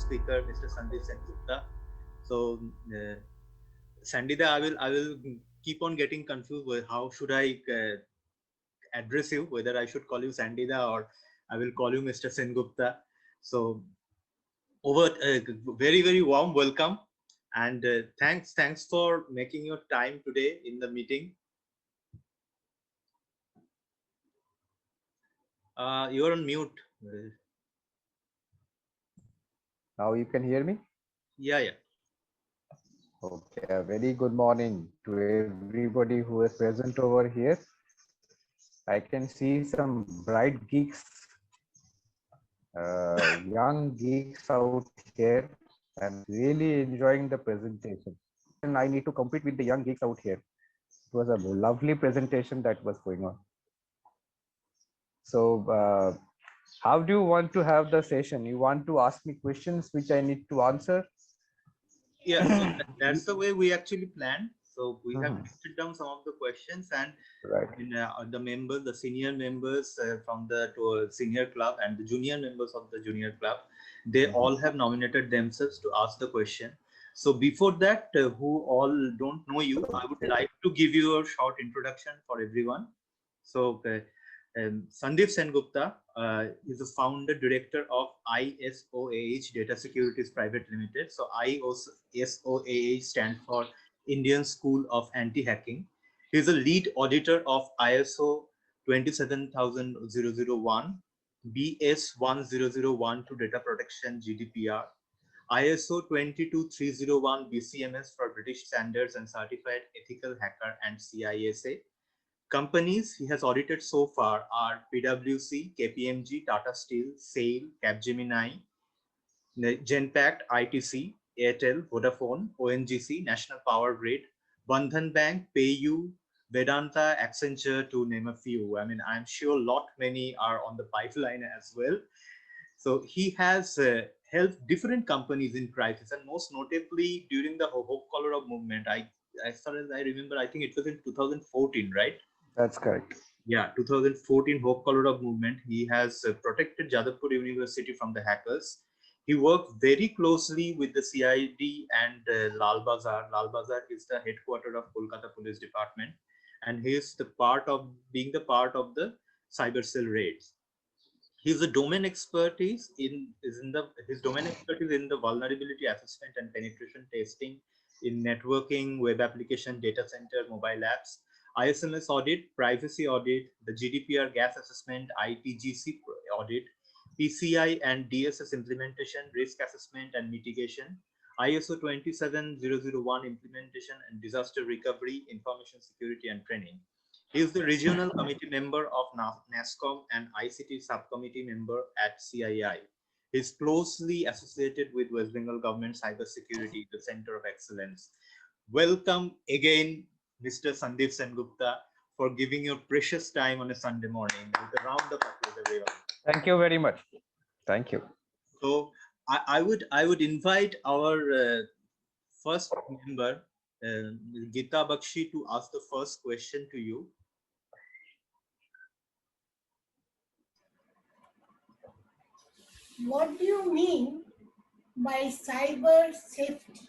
speaker, Mr. Sandeep Sengupta. So, Sandida, I will keep on getting confused with how should I address you, whether I should call you Sandida or I will call you Mr. Sengupta. So, over very warm welcome, and thanks for making your time today in the meeting. You're on mute. Now you can hear me? Yeah. Okay, a very good morning to everybody who is present over here. I can see some bright geeks, young geeks out here, and really enjoying the presentation. And I need to compete with the young geeks out here. It was a lovely presentation that was going on. So, how do you want to have the session? You want to ask me questions which I need to answer? Yeah, so that's the way we actually planned. So we have listed down some of the questions, and the members, the senior members from the senior club and the junior members of the junior club, they all have nominated themselves to ask the question. So before that, who all don't know you, I would like to give you a short introduction for everyone. So Sandeep Sengupta is the founder director of ISOAH Data Securities Private Limited. So ISOAH stands for Indian School of Anti-Hacking. He is a lead auditor of ISO 27001, BS10012 Data Protection GDPR, ISO 22301 BCMS for British Standards and Certified Ethical Hacker and CISA. Companies he has audited so far are PwC, KPMG, Tata Steel, SAIL, Capgemini, Genpact, ITC, Airtel, Vodafone, ONGC, National Power Grid, Bandhan Bank, PayU, Vedanta, Accenture, to name a few. I mean, I'm sure many are on the pipeline as well. So he has helped different companies in crisis, and most notably during the Hok Kolorob movement. As far as I remember, I think it was in 2014, right? That's correct. Yeah, 2014 Hok Kolorob movement. He has protected Jadavpur University from the hackers. He worked very closely with the CID and Lalbazar. Lalbazar is the headquarters of Kolkata Police Department, and he is the part of the cyber cell raids. His domain expertise his domain expertise in the vulnerability assessment and penetration testing in networking, web application, data center, mobile apps, ISMS audit, privacy audit, the GDPR gas assessment, ITGC audit, PCI and DSS implementation, risk assessment and mitigation, ISO 27001 implementation and disaster recovery, information security and training. He is the regional committee member of NASCOM and ICT subcommittee member at CII. He is closely associated with West Bengal Government Cybersecurity, the Center of Excellence. Welcome again, Mr. Sandeep Sengupta, for giving your precious time on a Sunday morning. With a round of applause, everyone. Thank you very much. Thank you. So I would invite our first member, Geeta Bakshi, to ask the first question to you. What do you mean by cyber safety?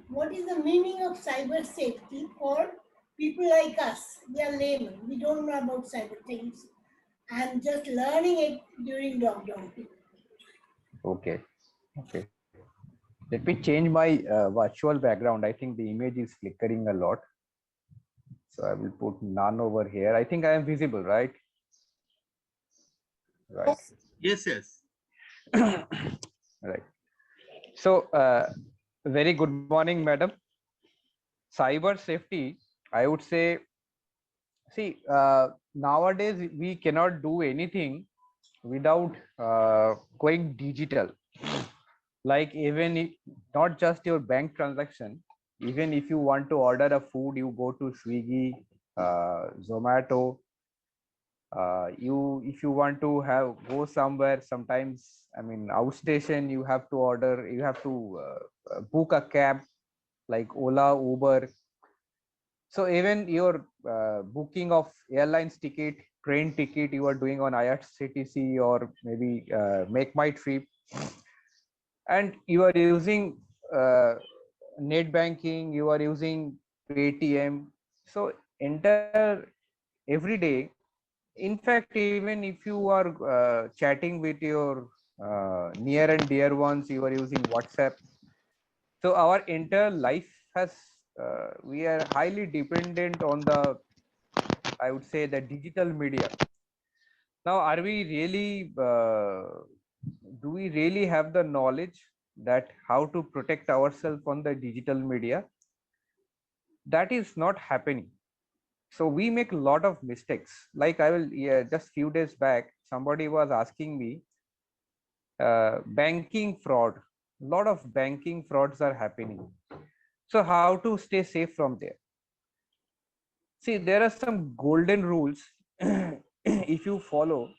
What is the meaning of cyber safety for people like us? We are laymen. We don't know about cyber things. I'm just learning it during lockdown. Okay. Let me change my virtual background. I think the image is flickering a lot. So I will put none over here. I think I am visible, right? Right. Yes. Right. So, very good morning, madam. Cyber safety, I would say, see, nowadays we cannot do anything without going digital. Like even if, not just your bank transaction, even if you want to order a food, you go to Swiggy, Zomato. If you want to go somewhere, sometimes, I mean, outstation, you have to order, you have to book a cab like Ola, Uber. So even your booking of airlines ticket, train ticket you are doing on IRCTC or maybe Make My Trip, and you are using uh, net banking, you are using Paytm. So entire every day, in fact, even if you are chatting with your near and dear ones, you are using WhatsApp. So our entire life has we are highly dependent on the, I would say, the digital media. Now, are we really do we really have the knowledge that how to protect ourselves on the digital media? That is not happening. So we make a lot of mistakes. Like I will, yeah, just few days back, somebody was asking me, banking fraud. A lot of banking frauds are happening. So how to stay safe from there? See, there are some golden rules. If you follow,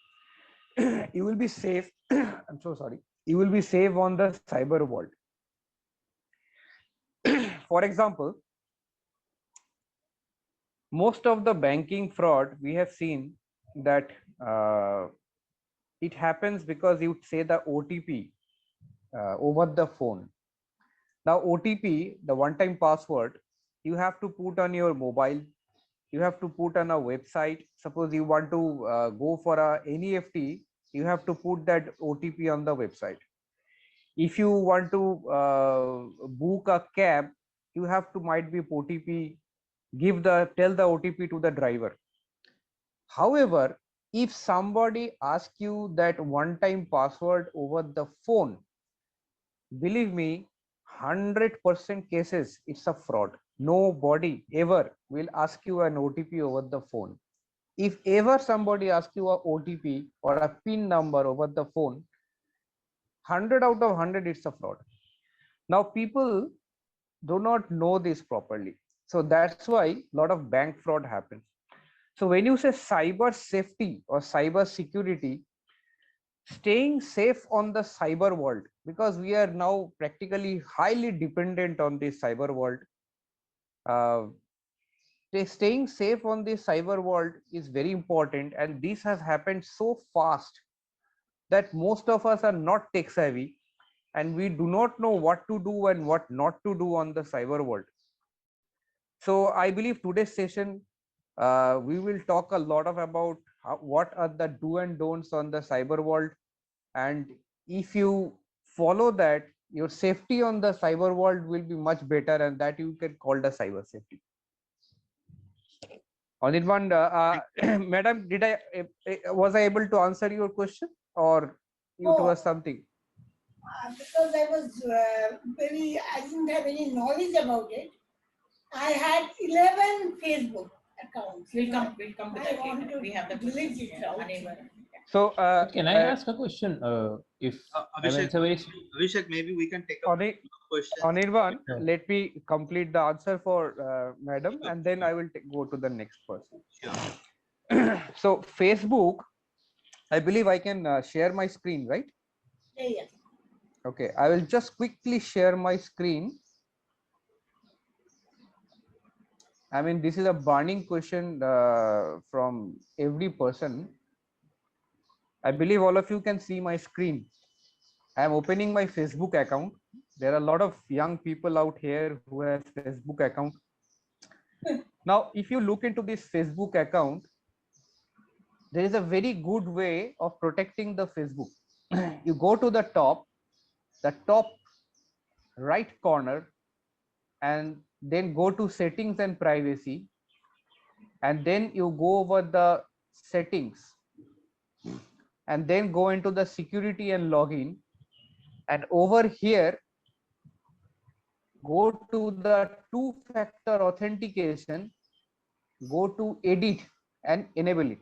you will be safe. I'm so sorry. You will be safe on the cyber world. For example, most of the banking fraud we have seen that it happens because you say the OTP over the phone. Now, OTP, the one-time password, you have to put on your mobile. You have to put on a website. Suppose you want to go for a NEFT, you have to put that OTP on the website. If you want to book a cab, you have to might be OTP, tell the OTP to the driver. However, if somebody asks you that one-time password over the phone, believe me, 100% cases it's a fraud. Nobody ever will ask you an OTP over the phone. If ever somebody asks you a OTP or a PIN number over the phone, 100 out of 100 it's a fraud. Now people do not know this properly. So that's why a lot of bank fraud happens. So when you say cyber safety or cyber security, staying safe on the cyber world, because we are now practically highly dependent on the cyber world. Uh, Staying safe on the cyber world is very important, and this has happened so fast that most of us are not tech savvy, and we do not know what to do and what not to do on the cyber world. So I believe today's session we will talk a lot about what are the do and don'ts on the cyber world, and if you follow that, your safety on the cyber world will be much better, and that you can call the cyber safety. Anirban, madam, did I was I able to answer your question, or it Oh, was something? because I was I didn't have any knowledge about it. I had 11 Facebook accounts. We'll come to I that want later. to We have the delete it out. So can I ask a question? If I mean, Abhishek, it's a very Abhishek, maybe we can take up question. Anirban, Sure. let me complete the answer for madam, and then I will go to the next person. Sure. So Facebook, I believe I can share my screen, right? Yeah. Okay, I will just quickly share my screen. I mean, this is a burning question from every person. I believe all of you can see my screen. I am opening my Facebook account. There are a lot of young people out here who have Facebook account. Now, if you look into this Facebook account, there is a very good way of protecting the Facebook. You go to the top right corner, and then go to settings and privacy, and then you go over the settings, and then go into the security and login, and over here go to the two-factor authentication, go to edit and enable it.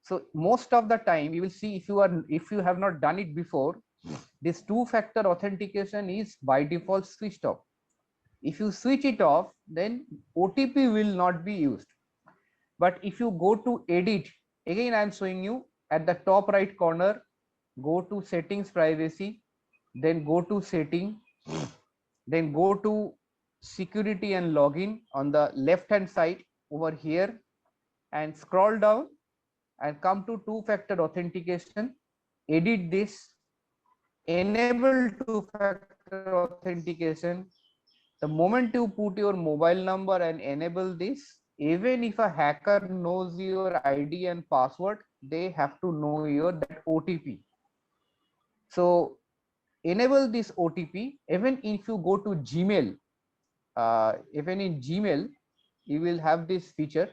So most of the time you will see, if you have not done it before, this two-factor authentication is by default switched off. If you switch it off, then OTP will not be used. But if you go to edit, again I am showing you at the top right corner, go to settings privacy, then go to setting, then go to security and login on the left hand side over here, and scroll down and come to two-factor authentication, edit this, enable two-factor authentication. The moment you put your mobile number and enable this, even if a hacker knows your ID and password, they have to know your that OTP. So enable this OTP. Even if you go to Gmail, even in Gmail, you will have this feature.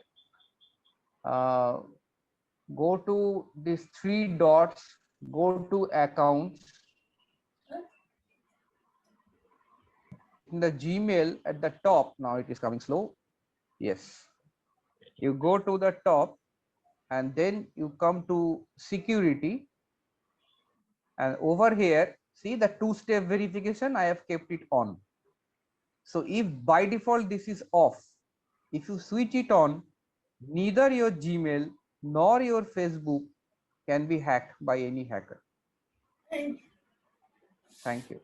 Go to these three dots, go to accounts. In the Gmail at the top, now it is coming slow. Yes. You go to the top and then you come to security. And over here, see the two-step verification, I have kept it on. So if by default this is off, if you switch it on, neither your Gmail nor your Facebook can be hacked by any hacker. Thank you.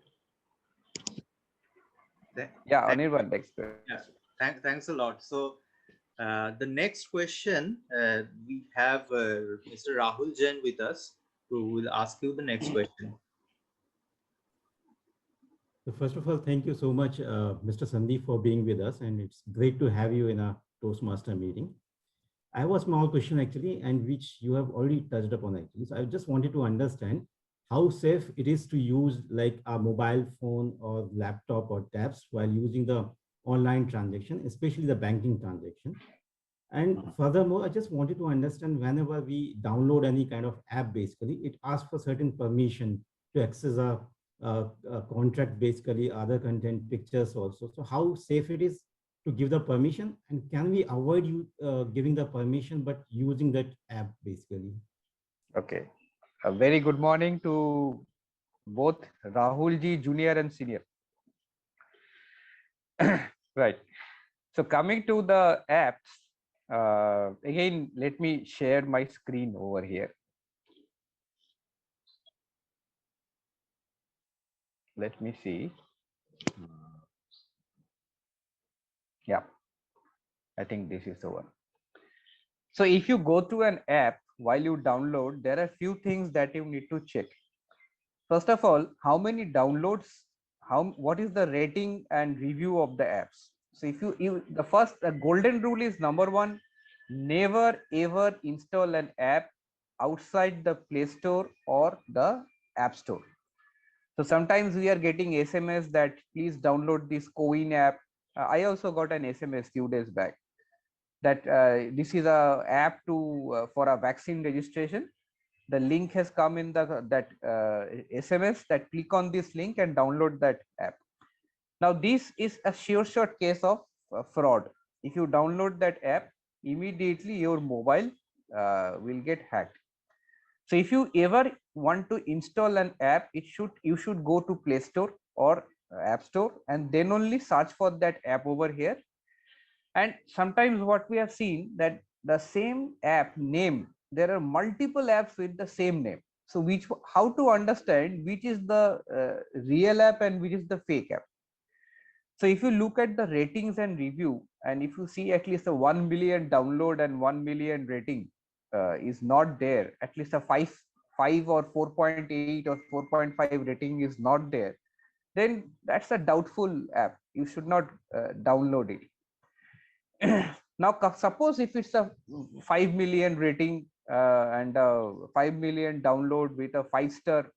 Yeah, Anirban, next. Yeah, thanks a lot. So the next question, we have Mr. Rahul Jain with us, who will ask you the next question. So first of all, thank you so much, Mr. Sandeep, for being with us, and it's great to have you in a Toastmaster meeting. I have a small question actually, and which you have already touched upon actually. So I just wanted to understand how safe it is to use like a mobile phone or laptop or tabs while using the online transaction, especially the banking transaction. And furthermore, I just wanted to understand whenever we download any kind of app, basically, it asks for certain permission to access a contract, basically other content, pictures also. So how safe it is to give the permission, and can we avoid you giving the permission but using that app basically? Okay. A very good morning to both Rahul ji, junior and senior. Right. So coming to the apps, again, let me share my screen over here. Let me see. Yeah, I think this is the one. So if you go to an app while you download, there are few things that you need to check. First of all, how many downloads, what is the rating and review of the apps? So if the first golden rule is number one, never ever install an app outside the Play Store or the App Store. So sometimes we are getting SMS that please download this CoIN app. I also got an SMS few days back that this is a app to for a vaccine registration. The link has come in that SMS that click on this link and download that app. Now this is a sure shot case of fraud. If you download that app, immediately your mobile will get hacked. So if you ever want to install an app, you should go to Play Store or App Store and then only search for that app over here. And sometimes what we have seen that the same app name, there are multiple apps with the same name. So how to understand which is the real app and which is the fake app? So if you look at the ratings and review, and if you see at least a 1 million download and 1 million rating is not there, at least a 5 or 4.8 or 4.5 rating is not there, then that's a doubtful app. You should not download it. Now suppose if it's a 5 million rating and 5 million download with a 5-star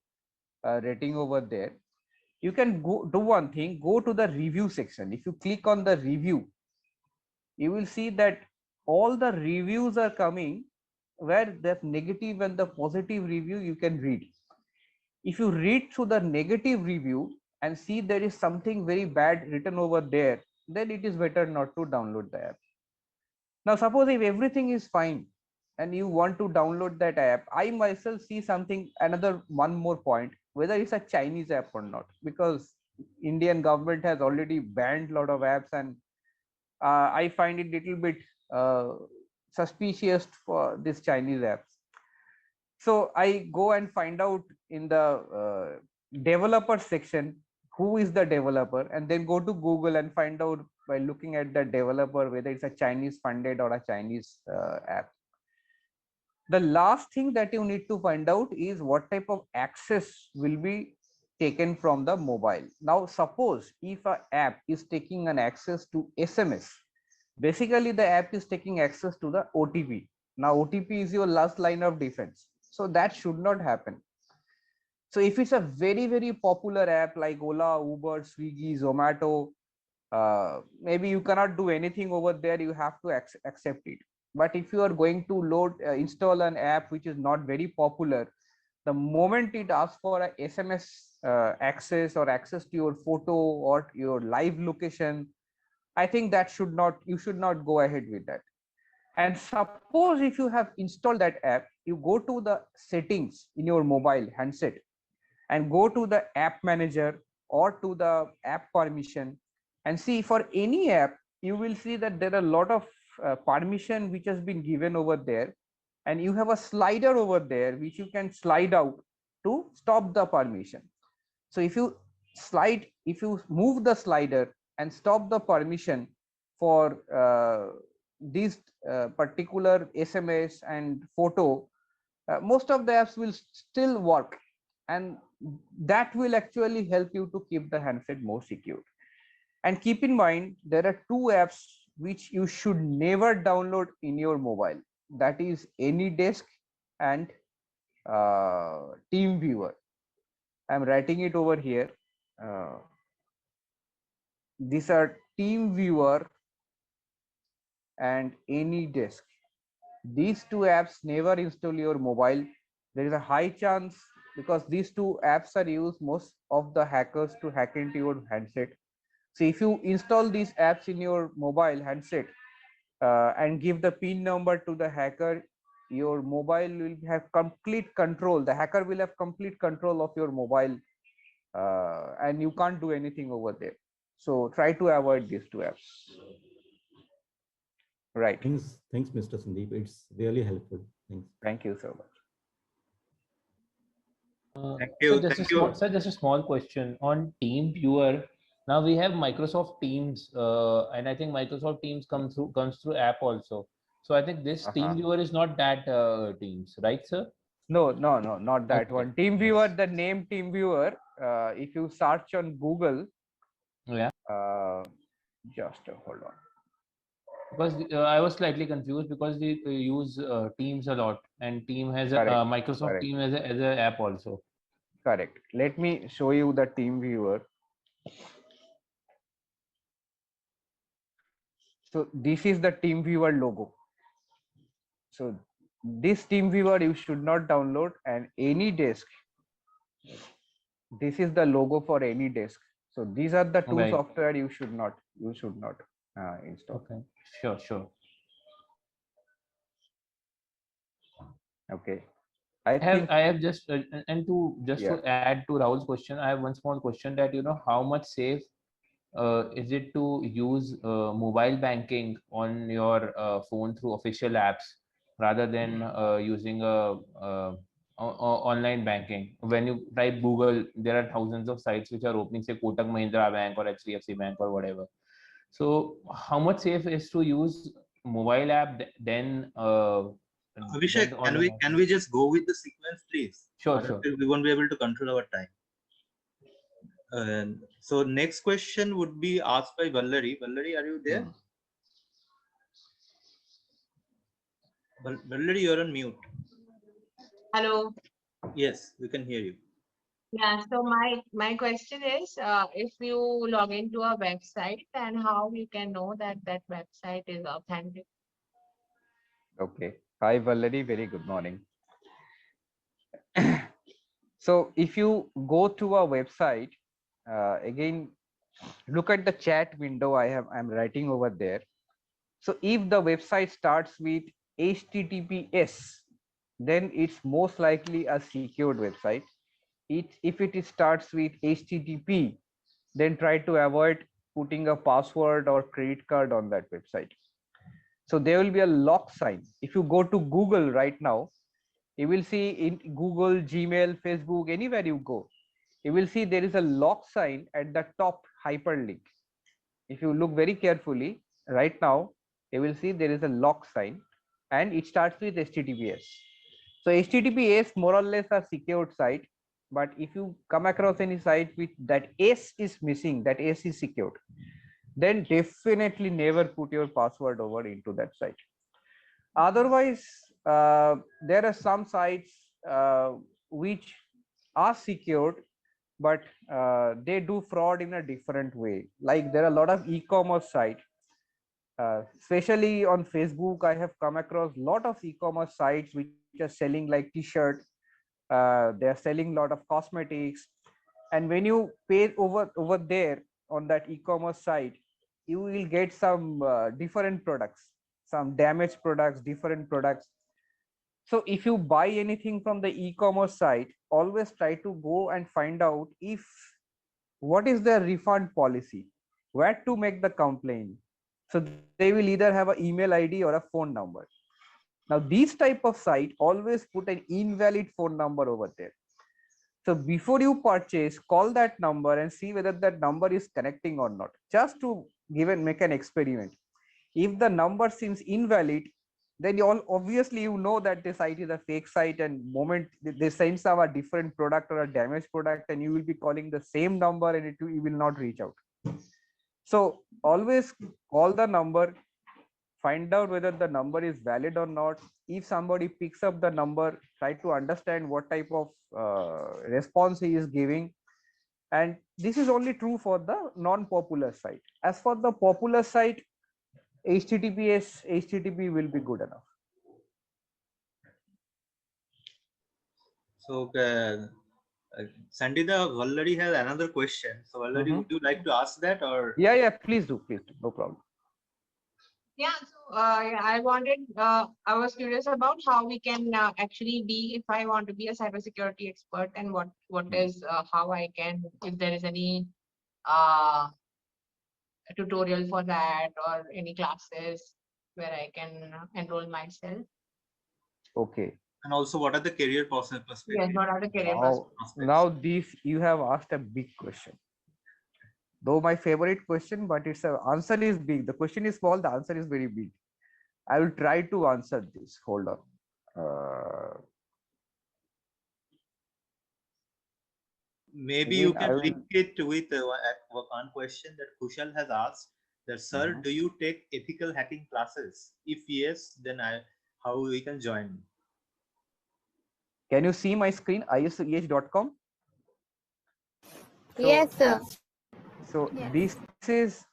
rating over there, you can do one thing, go to the review section. If you click on the review, you will see that all the reviews are coming where the negative and the positive review you can read. If you read through the negative review and see there is something very bad written over there, then it is better not to download the app. Now suppose if everything is fine and you want to download that app, I myself see one more point, whether it's a Chinese app or not, because Indian government has already banned a lot of apps, and I find it little bit suspicious for this Chinese apps. So I go and find out in the developer section who is the developer, and then go to Google and find out by looking at the developer whether it's a Chinese funded or a Chinese app. The last thing that you need to find out is what type of access will be taken from the mobile. Now, suppose if an app is taking an access to SMS, basically the app is taking access to the OTP. Now, OTP is your last line of defense. So that should not happen. So if it's a very, very popular app like Ola, Uber, Swiggy, Zomato, maybe you cannot do anything over there. You have to accept it. But if you are going to install an app which is not very popular, the moment it asks for a SMS access or access to your photo or your live location, I think that you should not go ahead with that. And suppose if you have installed that app, you go to the settings in your mobile handset and go to the app manager or to the app permission and see for any app, you will see that there are a lot of permission which has been given over there, and you have a slider over there which you can slide out to stop the permission. So if you move the slider and stop the permission for these particular SMS and photo, most of the apps will still work, and that will actually help you to keep the handset more secure. And keep in mind, there are two apps which you should never download in your mobile. That is AnyDesk and TeamViewer. I'm writing it over here. These are TeamViewer and AnyDesk. These two apps never install your mobile. There is a high chance, because these two apps are used most of the hackers to hack into your handset. So if you install these apps in your mobile handset and give the PIN number to the hacker, your mobile will have complete control. The hacker will have complete control of your mobile, and you can't do anything over there. So try to avoid these two apps. Right. Thanks, Mr. Sandeep. It's really helpful. Thanks. Thank you so much. Thank you. Just a small question on TeamViewer. Now we have Microsoft Teams, and I think Microsoft Teams comes through app also. So I think this TeamViewer is not that Teams, right, sir? No, not that one. TeamViewer, the name TeamViewer, if you search on Google, yeah. Just hold on. Because I was slightly confused because they use Teams a lot, and Team has Microsoft Team as a app also. Correct. Let me show you the TeamViewer. So this is the TeamViewer logo. So this TeamViewer you should not download, and AnyDesk. This is the logo for AnyDesk. So these are the two software you should not install. Okay. Sure. Okay. I have just to add to Rahul's question, I have one small question that how much safe is it to use mobile banking on your phone through official apps rather than using online banking? When you type Google, there are thousands of sites which are opening, say Kotak Mahindra Bank or HDFC Bank or whatever. So how much safe is to use mobile app then? Abhishek, can we just go with the sequence, please? Sure. We won't be able to control our time. So next question would be asked by Vallari. Vallari, are you there? Vallari, you're on mute. Hello. Yes, we can hear you. Yeah, so my question is, if you log into a website, then how you can know that that website is authentic? Okay. Hi, Vallari. Very good morning. So if you go to a website, again, look at the chat window I'm writing over there. So if the website starts with HTTPS, then it's most likely a secured website. If it starts with HTTP, then try to avoid putting a password or credit card on that website. So there will be a lock sign. If you go to Google right now, you will see in Google, Gmail, Facebook, anywhere you go, you will see there is a lock sign at the top hyperlink. If you look very carefully right now, you will see there is a lock sign and it starts with HTTPS. So HTTPS more or less a secured site, but if you come across any site with that S is missing, that S is secured, then definitely never put your password over into that site. Otherwise, there are some sites which are secured, but they do fraud in a different way. Like there are a lot of e-commerce sites, especially on Facebook. I have come across a lot of e-commerce sites which are selling like t-shirt. They are selling a lot of cosmetics, and when you pay over there on that e-commerce site, you will get some different products, some damaged products, different products. So if you buy anything from the e-commerce site, always try to go and find out if what is their refund policy, where to make the complaint. So they will either have an email ID or a phone number. Now these type of site always put an invalid phone number over there. So before you purchase, call that number and see whether that number is connecting or not, just to give and make an experiment. If the number seems invalid, then you all obviously you know that the site is a fake site, and moment they send some a different product or a damaged product, and you will be calling the same number and you will not reach out. So always call the number, find out whether the number is valid or not. If somebody picks up the number, try to understand what type of response he is giving. And this is only true for the non-popular site. As for the popular site, HTTP will be good enough. So Sandita already has another question. So already, would you like to ask that, or? Yeah, please do, no problem. Yeah, so I was curious about how we can actually be, if I want to be a cybersecurity expert, and what is how I can, if there is any tutorial for that or any classes where I can enroll myself. Okay. And also, what are the career perspectives? Yes, what are the career prospects? Now this you have asked a big question. Though my favorite question, but its answer is big. The question is small, the answer is very big. I will try to answer this. Hold on. Maybe you can link it with one question that Kushal has asked. That, sir, do you take ethical hacking classes? If yes, then how we can join? Can you see my screen? isoeh.com. Yes, sir. So yes.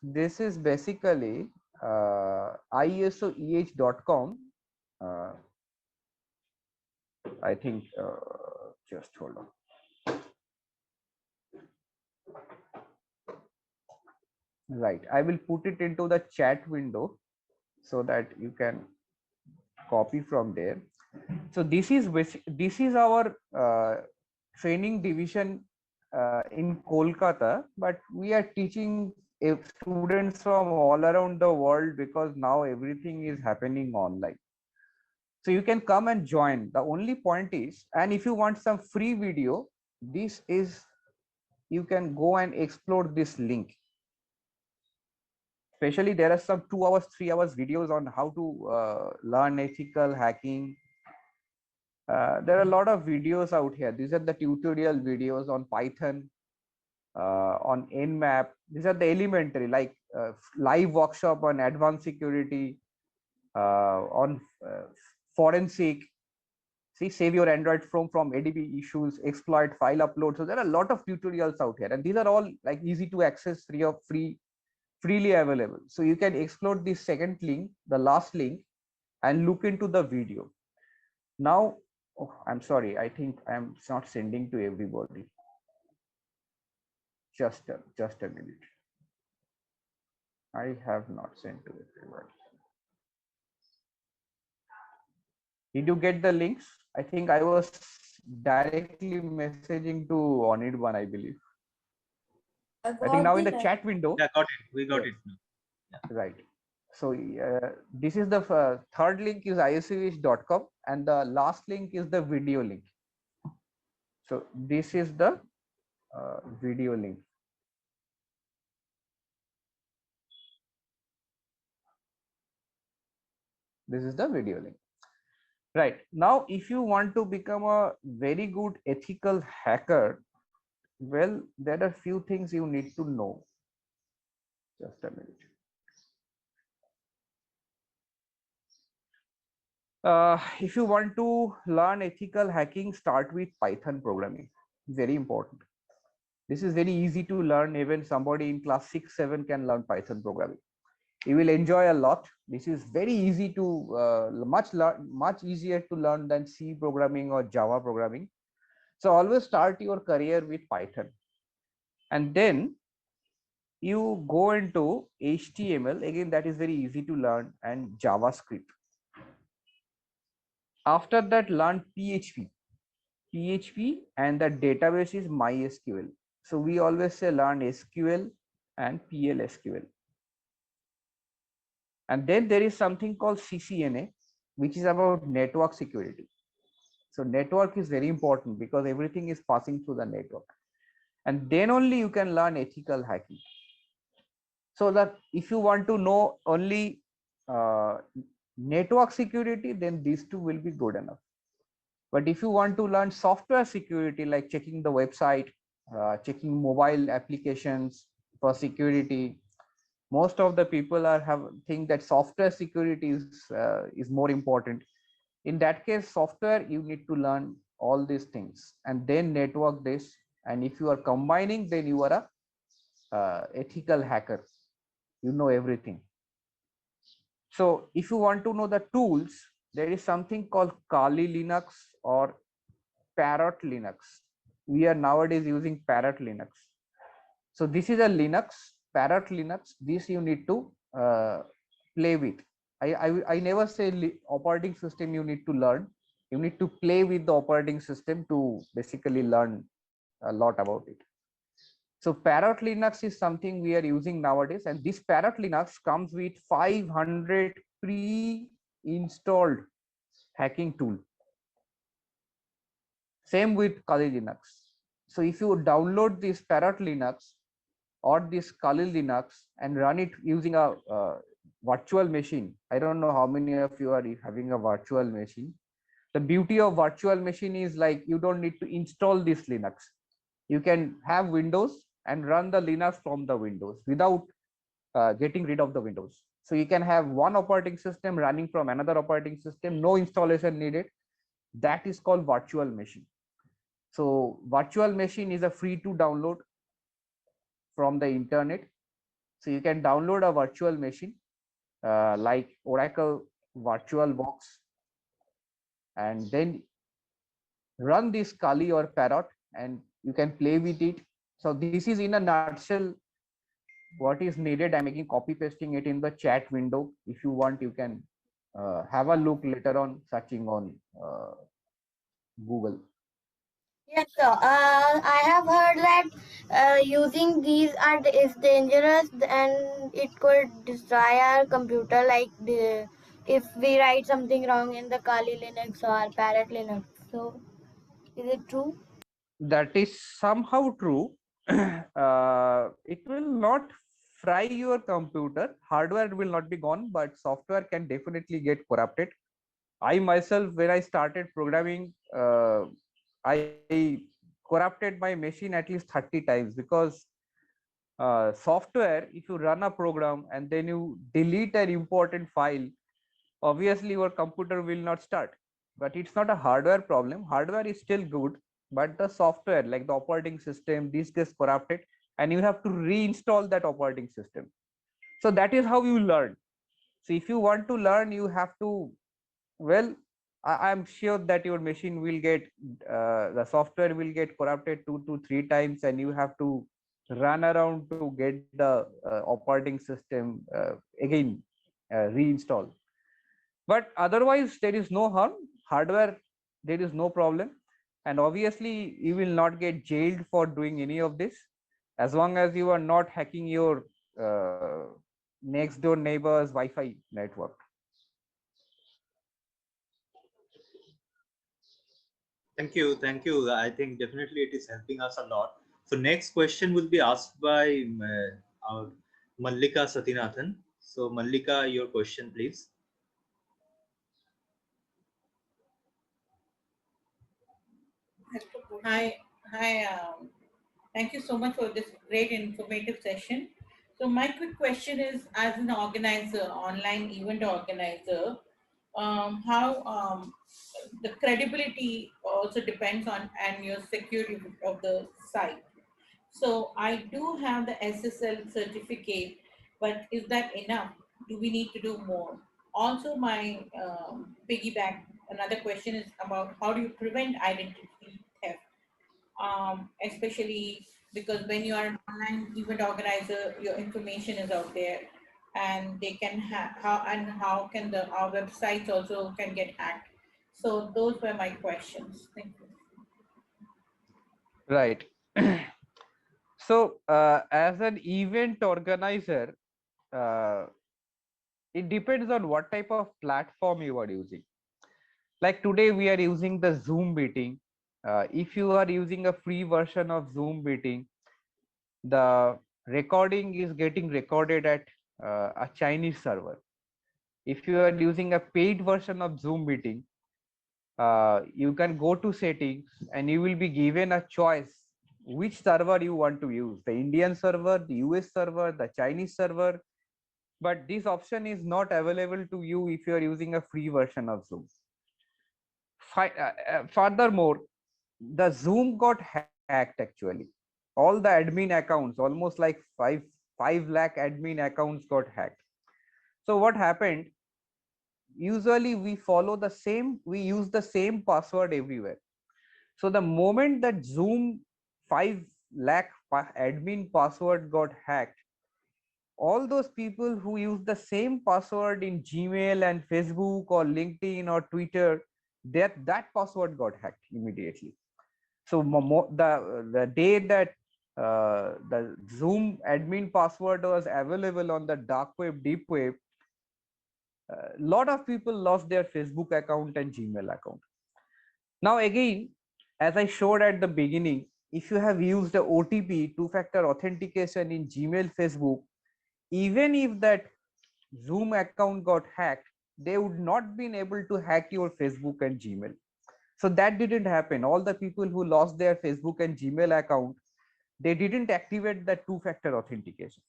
This is basically isoeh.com. I think just hold on. Right, I will put it into the chat window so that you can copy from there. So this is our training division in Kolkata, but we are teaching students from all around the world because now everything is happening online. So you can come and join. The only point is, and if you want some free video, this is, you can go and explore this link. Especially there are some 2 hours, 3 hours videos on how to learn ethical hacking. There are a lot of videos out here. These are the tutorial videos on Python, on Nmap. These are the elementary, like live workshop on advanced security, on forensic. See, save your Android from ADB issues, exploit file upload. So there are a lot of tutorials out here, and these are all like easy to access, freely available. So you can explore this second link, the last link, and look into the video. Now, oh, I'm sorry, I think I'm not sending to everybody. Just a minute. I have not sent to everybody. Did you get the links? I think I was directly messaging to Anirban, I believe. I think now in the chat window. Yeah, got it. We got it. Yeah. Right. So this is the third link is isoeh.com, and the last link is the video link. So this is the video link. This is the video link. Right. Now, if you want to become a very good ethical hacker, well, there are few things you need to know. Just a minute. If you want to learn ethical hacking, start with Python programming. Very important. This is very easy to learn. Even somebody in class 6, 7 can learn Python programming. You will enjoy a lot. This is very easy to much easier to learn than C programming or Java programming. So always start your career with Python, and then you go into HTML. Again, that is very easy to learn, and JavaScript. After that, learn PHP, and the database is MySQL. So we always say learn SQL and PLSQL. And then there is something called CCNA, which is about network security. So network is very important because everything is passing through the network. And then only you can learn ethical hacking. So that if you want to know only network security, then these two will be good enough. But if you want to learn software security, like checking the website, checking mobile applications for security, most of the people think that software security is more important. In that case, software, you need to learn all these things, and then network this. And if you are combining, then you are a ethical hacker. You know everything. So if you want to know the tools, there is something called Kali Linux or Parrot Linux. We are nowadays using Parrot Linux. So this is a Linux, Parrot Linux. This you need to play with. I never say operating system you need to learn. You need to play with the operating system to basically learn a lot about it. So Parrot Linux is something we are using nowadays, and this Parrot Linux comes with 500 pre-installed hacking tool. Same with Kali Linux. So if you download this Parrot Linux or this Kali Linux and run it using a virtual machine, I don't know how many of you are having a virtual machine. The beauty of virtual machine is like you don't need to install this Linux. You can have Windows and run the Linux from the Windows without getting rid of the Windows. So you can have one operating system running from another operating system, no installation needed. That is called virtual machine. So virtual machine is a free to download from the internet. So you can download a virtual machine like Oracle VirtualBox, and then run this Kali or Parrot, and you can play with it. So this is in a nutshell what is needed. I'm making copy pasting it in the chat window. If you want, you can have a look later on searching on Google. Yes, sir. I have heard that using these is dangerous and it could destroy our computer. Like if we write something wrong in the Kali Linux or Parrot Linux. So, is it true? That is somehow true. It will not fry your computer. Hardware will not be gone, but software can definitely get corrupted. I myself, when I started programming, I corrupted my machine at least 30 times because software, if you run a program and then you delete an important file, obviously your computer will not start. But it's not a hardware problem. Hardware is still good, but the software, like the operating system, this gets corrupted, and you have to reinstall that operating system. So that is how you learn. So if you want to learn, you have to, well, I'm sure that your machine will get the software will get corrupted 2 to 3 times, and you have to run around to get the operating system again reinstall. But otherwise there is no harm. Hardware, there is no problem, and obviously you will not get jailed for doing any of this, as long as you are not hacking your next door neighbor's Wi-Fi network. Thank you. Thank you. I think definitely it is helping us a lot. So next question will be asked by our Mallika Satinathan. So Mallika, your question, please. Hi, hi. Thank you so much for this great informative session. So my quick question is, as an organizer, online event organizer, how the credibility also depends on and your security of the site. So I do have the SSL certificate, but is that enough? Do we need to do more? Also, my piggyback, another question is about how do you prevent identity theft? Especially because when you are an online event organizer, your information is out there, and they can have how can the our websites also can get hacked. So those were my questions. Thank you. Right. So, as an event organizer, uh, it depends on what type of platform you are using. Like today, we are using the Zoom meeting. If you are using a free version of Zoom meeting, the recording is getting recorded at a Chinese server. If you are using a paid version of Zoom meeting, you can go to settings and you will be given a choice which server you want to use, the Indian server, the US server, the Chinese server. But this option is not available to you if you are using a free version of Zoom. Furthermore, the Zoom got hacked actually. All the admin accounts, almost like 5 lakh admin accounts got hacked. So what happened? Usually we use the same password everywhere. So the moment that Zoom 5 lakh admin password got hacked, all those people who use the same password in Gmail and Facebook or LinkedIn or Twitter, that password got hacked immediately. So the day that the Zoom admin password was available on the dark web, deep web, a lot of people lost their Facebook account and Gmail account. Now again, as I showed at the beginning, if you have used the OTP, two-factor authentication in Gmail, Facebook, even if that Zoom account got hacked, they would not been able to hack your Facebook and Gmail. So that didn't happen. All the people who lost their Facebook and Gmail account, they didn't activate the two-factor authentication.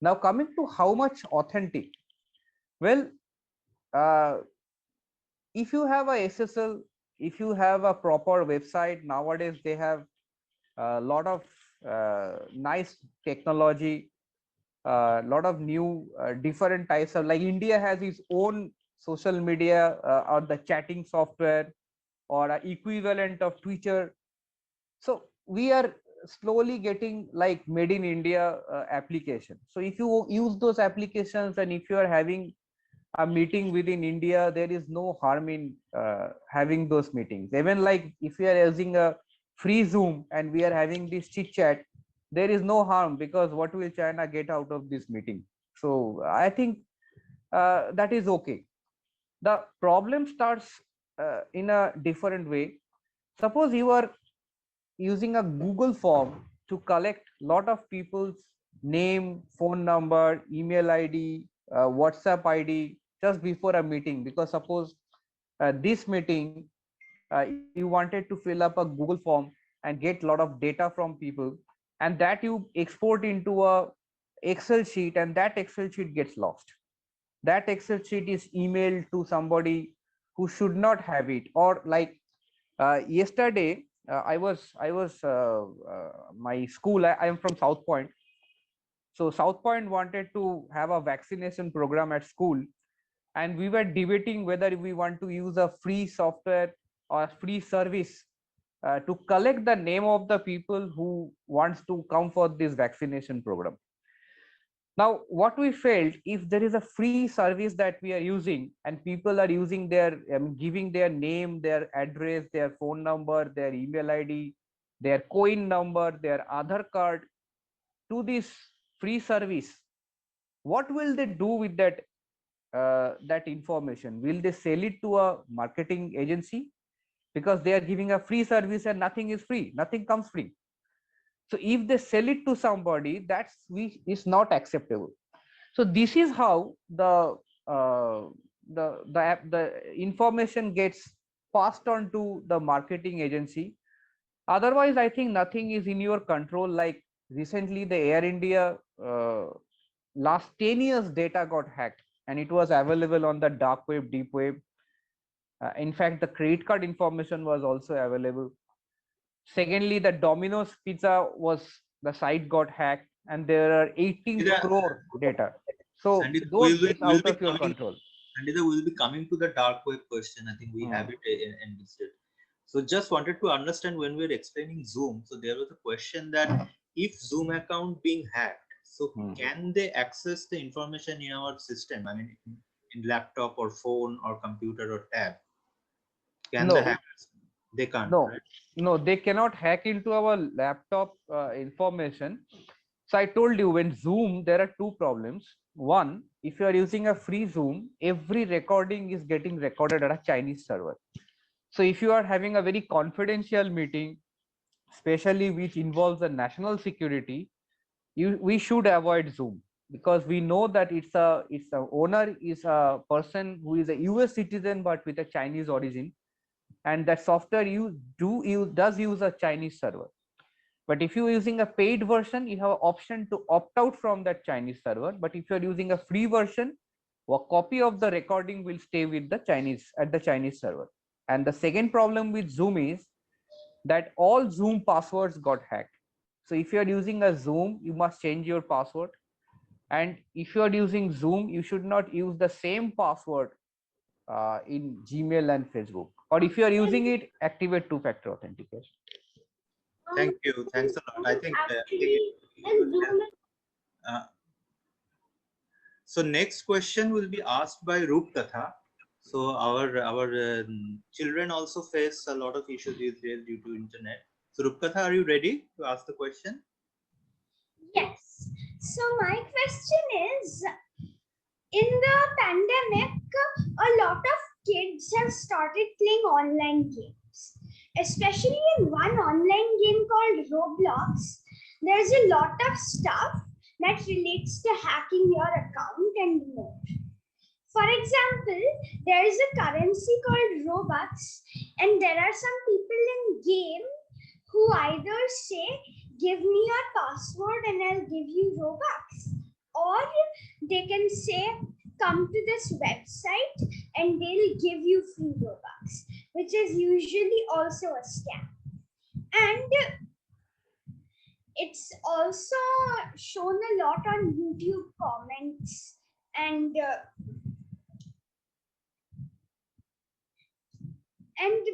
Now coming to how much authentic, well, uh, if you have a SSL, if you have a proper website, nowadays they have a lot of nice technology, a lot of new different types of, like India has its own social media or the chatting software or a equivalent of Twitter. So we are slowly getting like made in India application. So if you use those applications and if you are having a meeting within India, there is no harm in having those meetings. Even like if we are using a free Zoom and we are having this chit chat, there is no harm, because what will China get out of this meeting? So I think that is okay. The problem starts in a different way. Suppose you are using a Google form to collect lot of people's name, phone number, email ID, WhatsApp ID just before a meeting, because suppose this meeting you wanted to fill up a Google form and get a lot of data from people, and that you export into a Excel sheet, and that Excel sheet gets lost. That Excel sheet is emailed to somebody who should not have it. Or like yesterday my school, I am from South Point. So South Point wanted to have a vaccination program at school, and we were debating whether we want to use a free software or free service to collect the name of the people who wants to come for this vaccination program. Now what we felt, if there is a free service that we are using and people are using their giving their name, their address, their phone number, their email ID, their coin number, their Aadhaar card to this free service, what will they do with that information? Will they sell it to a marketing agency? Because they are giving a free service and nothing is free, nothing comes free. So if they sell it to somebody, that's is not acceptable. So this is how uh, the information gets passed on to the marketing agency. Otherwise, I think nothing is in your control. Like recently, the Air India last 10 years data got hacked, and it was available on the dark web, deep web. In fact, the credit card information was also available. Secondly, the Domino's Pizza the site got hacked, and there are 18 crore data. So Sandeep, those is out of your control. Sandita, we'll be coming to the dark web question. I think we have it enlisted. So just wanted to understand, when we were explaining Zoom, so there was a question that if Zoom account being hacked, so can they access the information in our system? I mean, in laptop or phone or computer or tab? Can the hackers? They can't. No, right? no, they cannot hack into our laptop information. So I told you, when Zoom, there are two problems. One, if you are using a free Zoom, every recording is getting recorded at a Chinese server. So if you are having a very confidential meeting, especially which involves the national security, we should avoid Zoom, because we know that its owner is a person who is a US citizen but with a Chinese origin, and that software does use a Chinese server. But if you're using a paid version, you have an option to opt out from that Chinese server. But if you're using a free version, a copy of the recording will stay with the Chinese server. And the second problem with Zoom is that all Zoom passwords got hacked. So if you're using a Zoom, you must change your password. And if you're using Zoom, you should not use the same password in Gmail and Facebook. Or if you are using it, activate two-factor authentication. Thank you. Thanks a lot. I think. So next question will be asked by Rupkatha. So our children also face a lot of issues these days due to internet. So Rupkatha, are you ready to ask the question? Yes. So my question is, in the pandemic, a lot of kids have started playing online games. Especially in one online game called Roblox, there's a lot of stuff that relates to hacking your account and more. For example, there is a currency called Robux, and there are some people in game who either say, give me your password and I'll give you Robux, or they can say, come to this website and they'll give you free Robux, which is usually also a scam. And it's also shown a lot on YouTube comments, and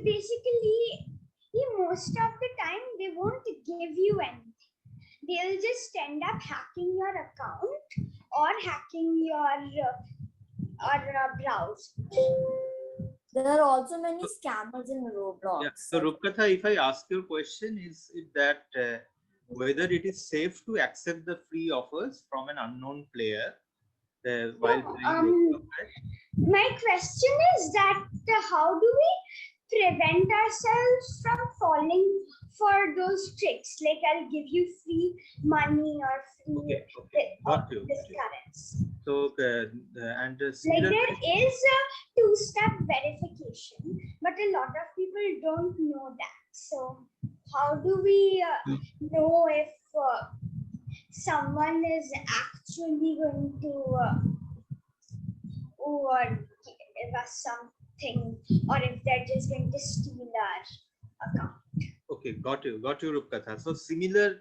basically most of the time they won't give you anything. They'll just end up hacking your account or hacking your browser. There are also many scammers in Roblox. Yeah. So Rupkatha, if I ask your question, is that whether it is safe to accept the free offers from an unknown player while playing Roblox? My question is that how do we prevent ourselves from falling for those tricks? Like, I'll give you free money or free this currency. So and like, there is a two-step verification, but a lot of people don't know that. So how do we know if someone is actually going to give us something, or if they're just going to steal our account? Okay, got you, Rupkatha. So similar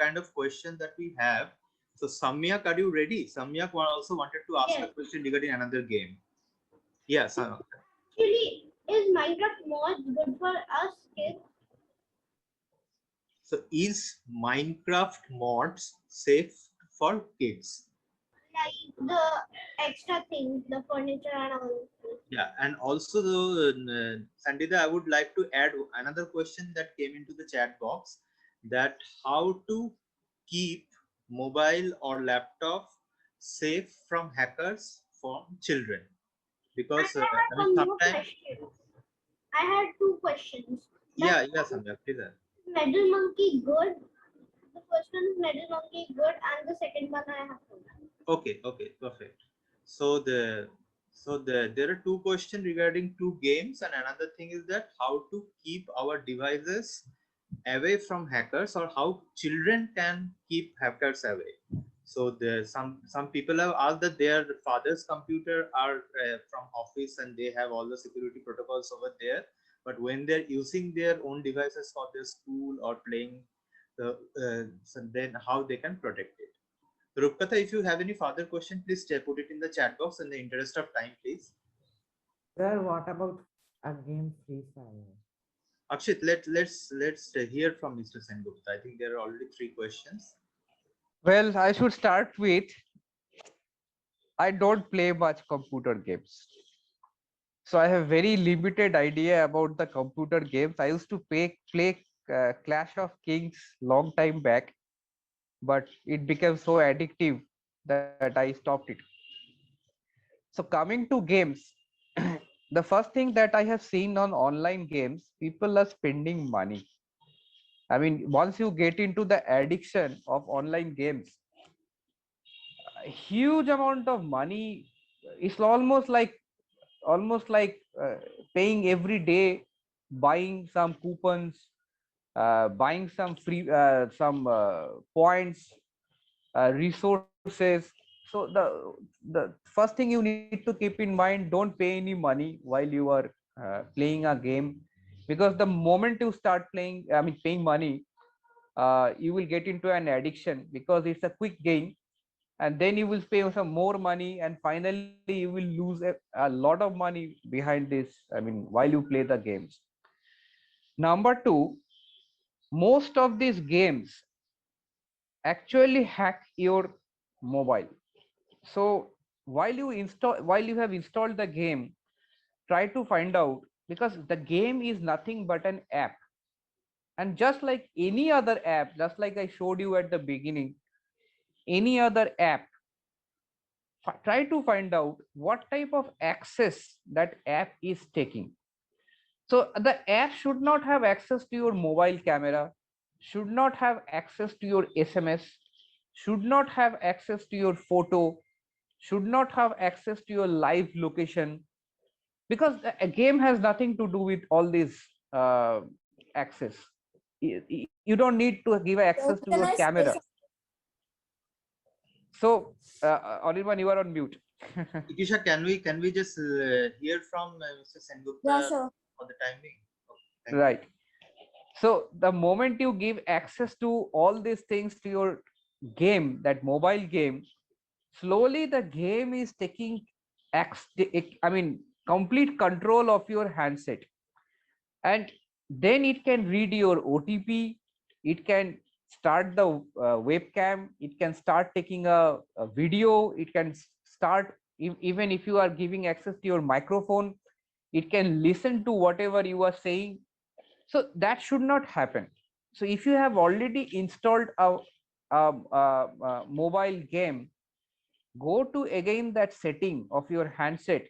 kind of question that we have. So Samyak, are you ready? Samyak also wanted to ask a question regarding another game. Yeah, Samyak. Actually, is Minecraft mod good for us kids? So is Minecraft mods safe for kids? Like the extra things, the furniture and all. Yeah, and also Sandita, I would like to add another question that came into the chat box, that how to keep mobile or laptop safe from hackers from children, because sometimes I had two questions. Yeah, Samyak, please. Medal monkey good. The first one is medal monkey good, and the second one I have to. Okay, perfect. So there are two questions regarding two games, and another thing is that how to keep our devices away from hackers, or how children can keep hackers away. So there some people have asked that their father's computer are from office and they have all the security protocols over there, but when they're using their own devices for their school or playing, so then how they can protect it. Rupkatha, if you have any further question, please put it in the chat box. In the interest of time, please. Sir, what about a game Free Fire? Akshit, let's hear from Mr. Sengupta. I think there are already 3 questions. Well, I should start with I don't play much computer games. So I have very limited idea about the computer games. I used to play Clash of Kings long time back, but it became so addictive that I stopped it. So coming to games, the first thing that I have seen on online games, people are spending money. I mean, once you get into the addiction of online games, a huge amount of money is almost like paying every day, buying some coupons, buying some free some points, resources. So the first thing you need to keep in mind, don't pay any money while you are playing a game, because the moment you start playing, I mean paying money, you will get into an addiction because it's a quick game, and then you will pay some more money, and finally you will lose a lot of money behind this, I mean while you play the games. Number two, most of these games actually hack your mobile. So while you have installed the game, try to find out, because the game is nothing but an app, and just like any other app, just like I showed you at the beginning, any other app, try to find out what type of access that app is taking. So the app should not have access to your mobile camera, should not have access to your SMS, should not have access to your photo, should not have access to your live location, because a game has nothing to do with all this access. You don't need to give access to your Can I say camera. something? So Anirban, you are on mute. Ikisha, can we just hear from Mr. Sengupta Yeah, sure. for the time being? Okay, thank you. Right. So the moment you give access to all these things to your game, that mobile game, slowly the game is taking I mean complete control of your handset, and then it can read your OTP, it can start the webcam, it can start taking a video, it can start, even if you are giving access to your microphone, it can listen to whatever you are saying. So that should not happen. So if you have already installed a mobile game, go to again that setting of your handset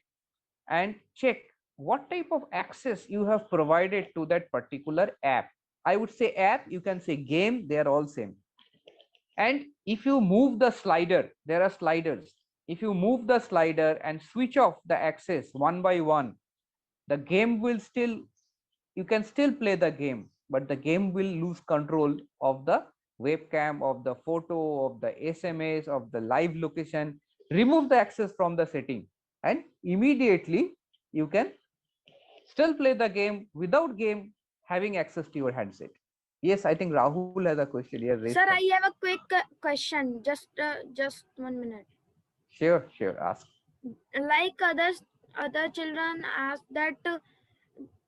and check what type of access you have provided to that particular app. I would say app, you can say game, they are all same. And if you move the slider, there are sliders, if you move the slider and switch off the access one by one, the game will still, you can still play the game, but the game will lose control of the webcam, of the photo, of the SMS, of the live location. Remove the access from the setting, and immediately you can still play the game without game having access to your handset. Yes, I think Rahul has a question here. Sir, I have a quick question. Just 1 minute. Sure, ask. Like other children ask that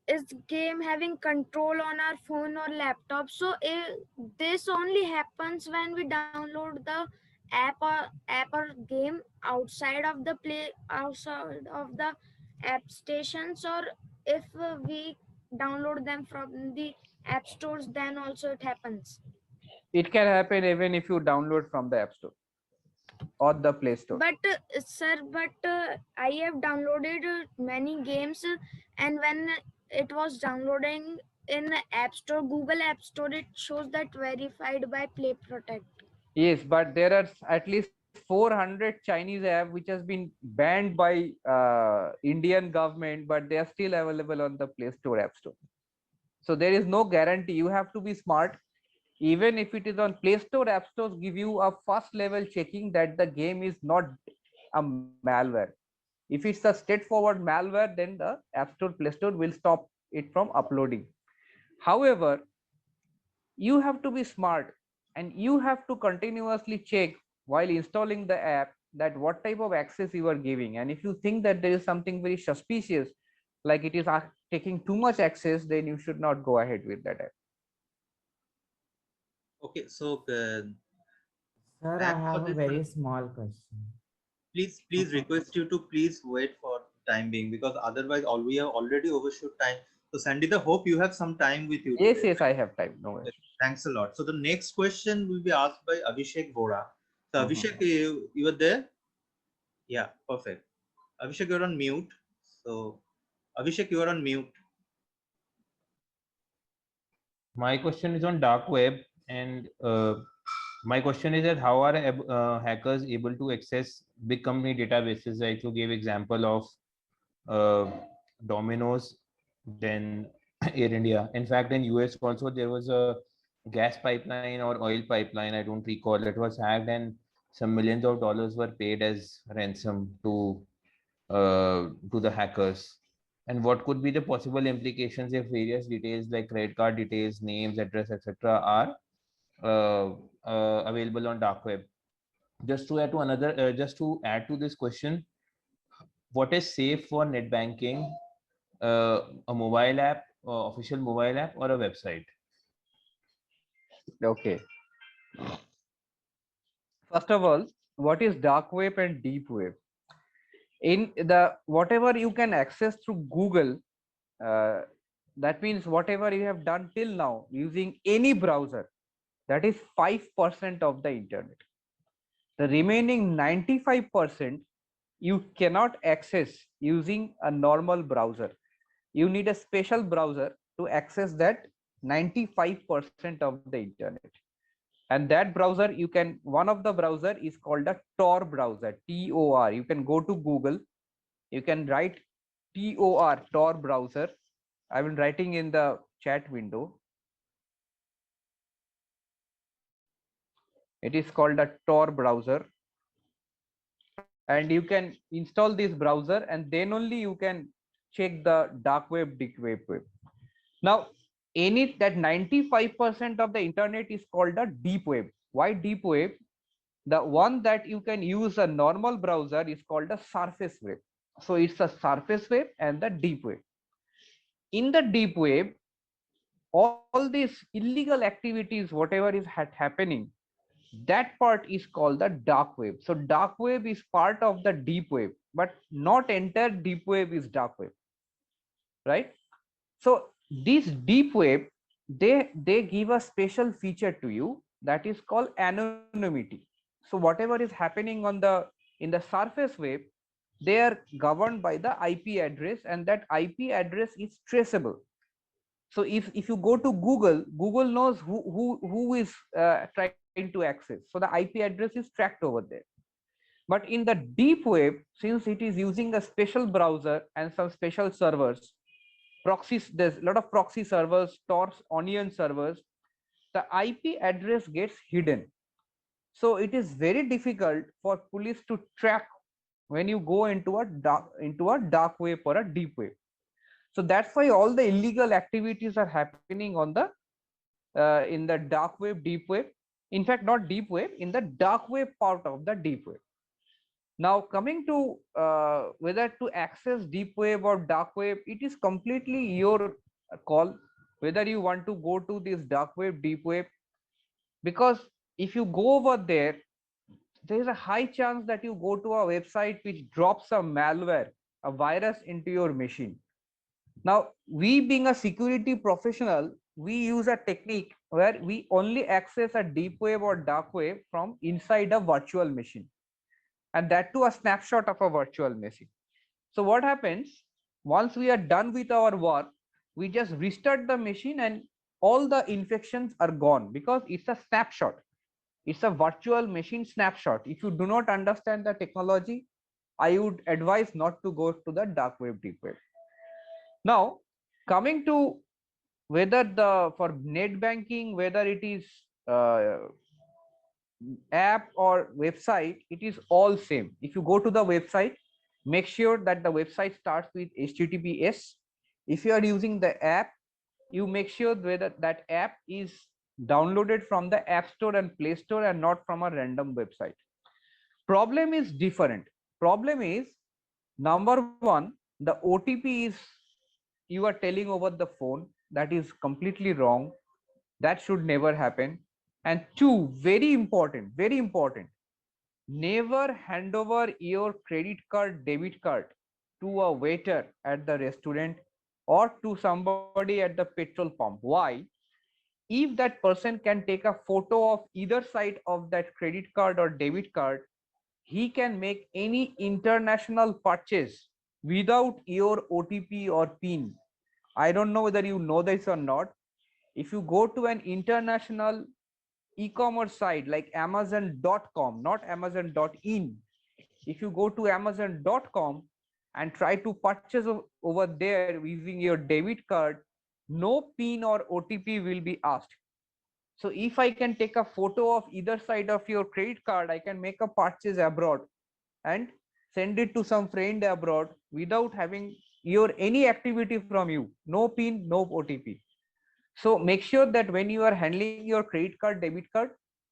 is game having control on our phone or laptop. So this only happens when we download the app or game outside of the app stations, or if we download them from the app stores, then also it happens. It can happen even if you download from the App Store or the Play Store. But sir, I have downloaded many games, and when it was downloading in the App Store, Google App Store, it shows that verified by Play Protect. Yes, but there are at least 400 Chinese app which has been banned by Indian government, but they are still available on the Play Store, App Store. So there is no guarantee. You have to be smart. Even if it is on Play Store, App Stores give you a first level checking that the game is not a malware. If it's a straightforward malware, then the App Store, Play Store will stop it from uploading. However, you have to be smart and you have to continuously check while installing the app that what type of access you are giving. And if you think that there is something very suspicious, like it is taking too much access, then you should not go ahead with that app. Okay, so Sir, I thanks for have a this. very small question. Please request you to please wait for time being, because otherwise all we have already overshoot time. So Sandita, hope you have some time with you Yes, today. yes, I have time. No worries. Thanks a lot. So the next question will be asked by Abhishek Vora. So Abhishek, you are there? Yeah, perfect. Abhishek, you're on mute. So Abhishek, you are on mute. My question is on dark web, and my question is that how are hackers able to access big company databases? Like you gave example of Domino's, then Air India. In fact, in US also there was a gas pipeline or oil pipeline. I don't recall. It was hacked, and some millions of dollars were paid as ransom to the hackers. And what could be the possible implications if various details like credit card details, names, address, etc., are available on dark web? Just to add to this question, what is safe for net banking? A mobile app, official mobile app, or a website? Okay. First of all, what is dark web and deep web? In the whatever you can access through Google, uh, that means whatever you have done till now using any browser, that is 5% of the internet. The remaining 95% you cannot access using a normal browser. You need a special browser to access that 95% of the internet. And that browser, you can, one of the browser is called a Tor browser, Tor. You can go to Google, you can write Tor browser. I will writing in the chat window. It is called a Tor browser, and you can install this browser, and then only you can check the dark web, deep web. Now, any that 95% of the internet is called a deep web. Why deep web? The one that you can use a normal browser is called a surface web. So it's a surface web and the deep web. In the deep web, all these illegal activities, whatever is happening, that part is called the dark web. So dark web is part of the deep web, but not entire deep web is dark web, right? So this deep web, they give a special feature to you that is called anonymity. So whatever is happening on the in the surface web, they are governed by the IP address, and that IP address is traceable. So if you go to Google knows who is trying to access. So the IP address is tracked over there. But in the deep web, since it is using a special browser and some special servers, proxies, there's a lot of proxy servers, Tor, onion servers, the IP address gets hidden. So it is very difficult for police to track when you go into a dark web or a deep web. So that's why all the illegal activities are happening on the in the dark web, deep web. In fact, not deep web, in the dark web part of the deep web. Now, coming to whether to access deep web or dark web, it is completely your call whether you want to go to this dark web, deep web, because if you go over there, there is a high chance that you go to a website which drops some malware, a virus into your machine. Now, we being a security professional, we use a technique where we only access a deep web or dark web from inside a virtual machine, and that too a snapshot of a virtual machine. So what happens once we are done with our work, we just restart the machine and all the infections are gone because it's a snapshot. It's a virtual machine snapshot. If you do not understand the technology, I would advise not to go to the dark web, deep web. Now, coming to whether for net banking, whether it is app or website, it is all same. If you go to the website, make sure that the website starts with HTTPS. If you are using the app, you make sure whether that app is downloaded from the App Store and Play Store and not from a random website. Problem is different. Problem is, number one, the OTP is you are telling over the phone. That is completely wrong. That should never happen. And two, very important, never hand over your credit card, debit card to a waiter at the restaurant or to somebody at the petrol pump. Why? If that person can take a photo of either side of that credit card or debit card, he can make any international purchase without your OTP or PIN. I don't know whether you know this or not. If you go to an international e-commerce site like amazon.com, not amazon.in, if you go to amazon.com and try to purchase over there using your debit card, no PIN or OTP will be asked. So if I can take a photo of either side of your credit card, I can make a purchase abroad and send it to some friend abroad without having your any activity from you. No PIN, no OTP. So make sure that when you are handling your credit card, debit card,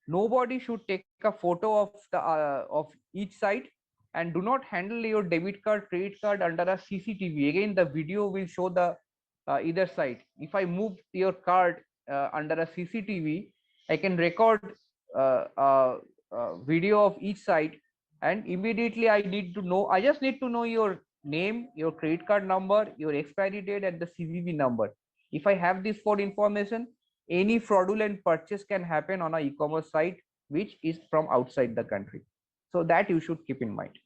nobody should take a photo of each side, and do not handle your debit card, credit card under a CCTV. Again, the video will show the either side. If I move your card under a CCTV, I can record video of each side, and immediately I just need to know your name, your credit card number, your expiry date, and the CVV number. If I have this for information, any fraudulent purchase can happen on a e-commerce site which is from outside the country. So that you should keep in mind.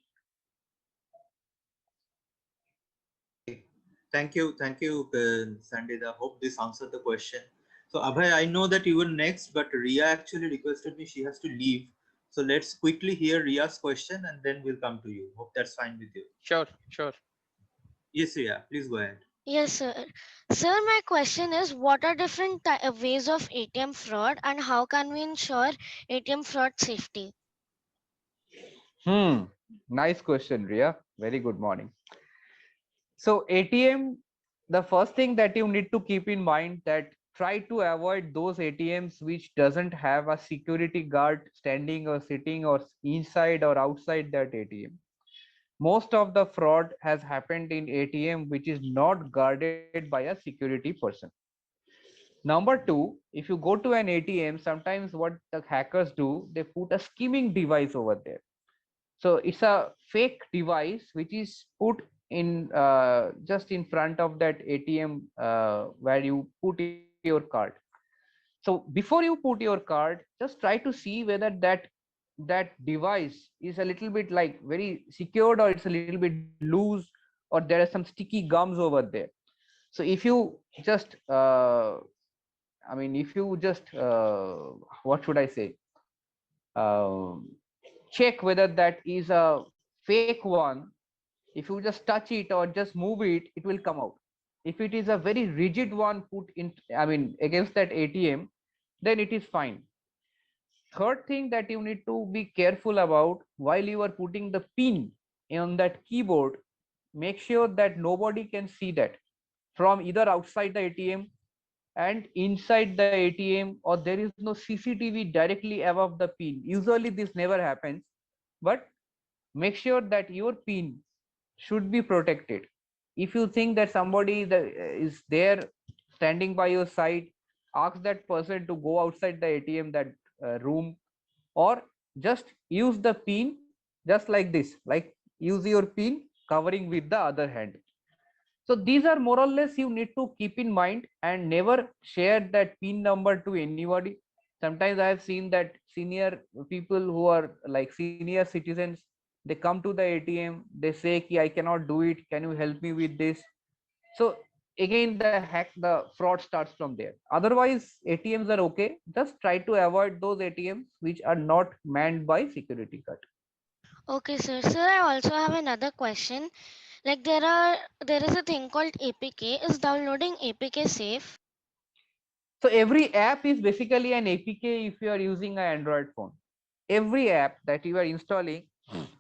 Thank you, Sandita. Hope this answered the question. So Abhay, I know that you were next, but Ria actually requested me, she has to leave. So let's quickly hear Ria's question and then we'll come to you. Hope that's fine with you. Sure, sure. Yes, Ria, please go ahead. Yes, sir. Sir, my question is, what are different ways of ATM fraud and how can we ensure ATM fraud safety? Nice question, Ria. Very good morning. So ATM, the first thing that you need to keep in mind that try to avoid those ATMs which doesn't have a security guard standing or sitting or inside or outside that ATM. Most of the fraud has happened in ATM which is not guarded by a security person. Number two, if you go to an ATM, sometimes what the hackers do, they put a skimming device over there. So it's a fake device which is put in just in front of that ATM where you put your card. So before you put your card, just try to see whether that device is a little bit like very secured or it's a little bit loose or there are some sticky gums over there. So if you just if you just what should I say, um, check whether that is a fake one. If you just touch it or just move it, it will come out. If it is a very rigid one put in, against that ATM, then it is fine. Third thing that you need to be careful about while you are putting the pin on that keyboard, make sure that nobody can see that from either outside the ATM and inside the ATM, or there is no CCTV directly above the pin. Usually this never happens, but make sure that your pin should be protected. If you think that somebody is there standing by your side, ask that person to go outside the ATM, that room, or just use the pin just like this, like use your pin covering with the other hand. So these are more or less you need to keep in mind, and never share that pin number to anybody. Sometimes I have seen that senior people who are like senior citizens, they come to the ATM, they say ki, I cannot do it, can you help me with this? So again the fraud starts from there. Otherwise ATMs are okay. Just try to avoid those ATMs which are not manned by security guard. Okay, sir. Sir, I also have another question. Like there is a thing called APK. Is downloading APK safe? So every app is basically an APK if you are using an Android phone. Every app that you are installing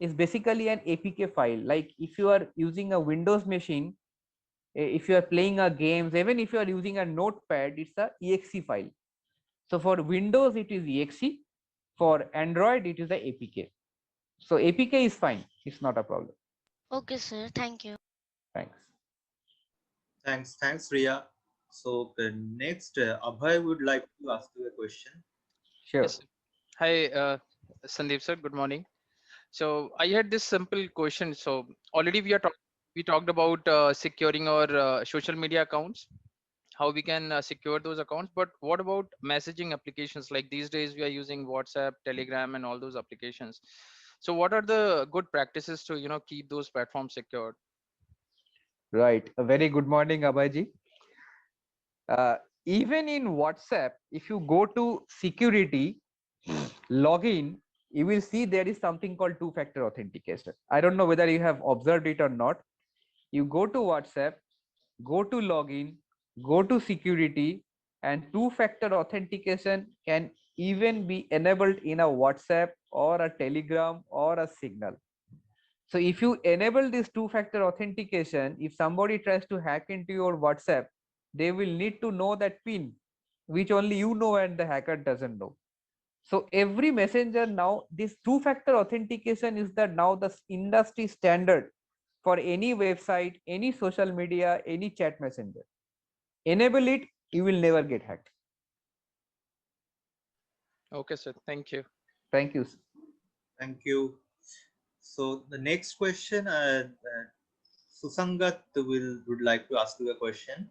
is basically an APK file. Like if you are using a Windows machine, if you are playing a games, even if you are using a notepad, it's a exe file. So for Windows, it is exe. For Android, it is a APK. So APK is fine. It's not a problem. Okay, sir. Thank you. Thanks. Thanks, Riya. So the next, Abhay would like to ask you a question. Sure. Yes. Hi, Sandeep sir. Good morning. So I had this simple question. So already we talked about securing our social media accounts, how we can secure those accounts. But what about messaging applications? Like these days we are using WhatsApp, Telegram, and all those applications. So what are the good practices to keep those platforms secured? Right. A very good morning, Abhayji. Even in WhatsApp, if you go to security, login, you will see there is something called two-factor authentication. I don't know whether you have observed it or not. You go to WhatsApp, go to login, go to security, and two-factor authentication can even be enabled in a WhatsApp or a Telegram or a Signal. So if you enable this two-factor authentication, if somebody tries to hack into your WhatsApp, they will need to know that PIN, which only you know and the hacker doesn't know. So every messenger now, this two-factor authentication is now the industry standard for any website, any social media, any chat messenger. Enable it, you will never get hacked. Okay, sir. Thank you. Thank you. Thank you. So the next question, Susangat would like to ask you a question.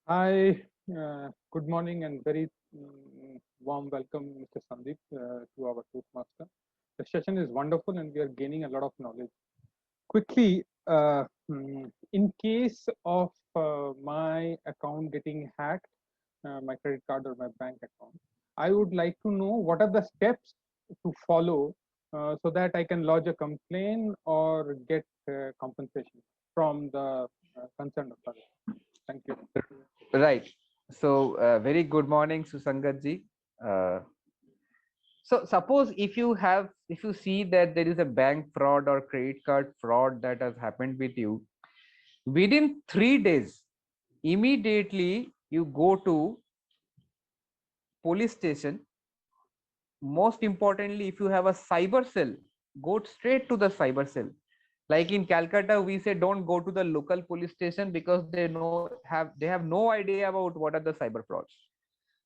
Hi, good morning and very warm welcome, Mr. Sandeep, to our Toastmaster. The session is wonderful and we are gaining a lot of knowledge. Quickly, in case of my account getting hacked, my credit card or my bank account, I would like to know what are the steps to follow so that I can lodge a complaint or get compensation from the concerned authority. Thank you. Right. So very good morning, Susangat ji. So suppose if you see that there is a bank fraud or credit card fraud that has happened with you, within 3 days, immediately you go to police station. Most importantly, if you have a cyber cell, go straight to the cyber cell. Like in Calcutta, we say don't go to the local police station because they have no idea about what are the cyber frauds.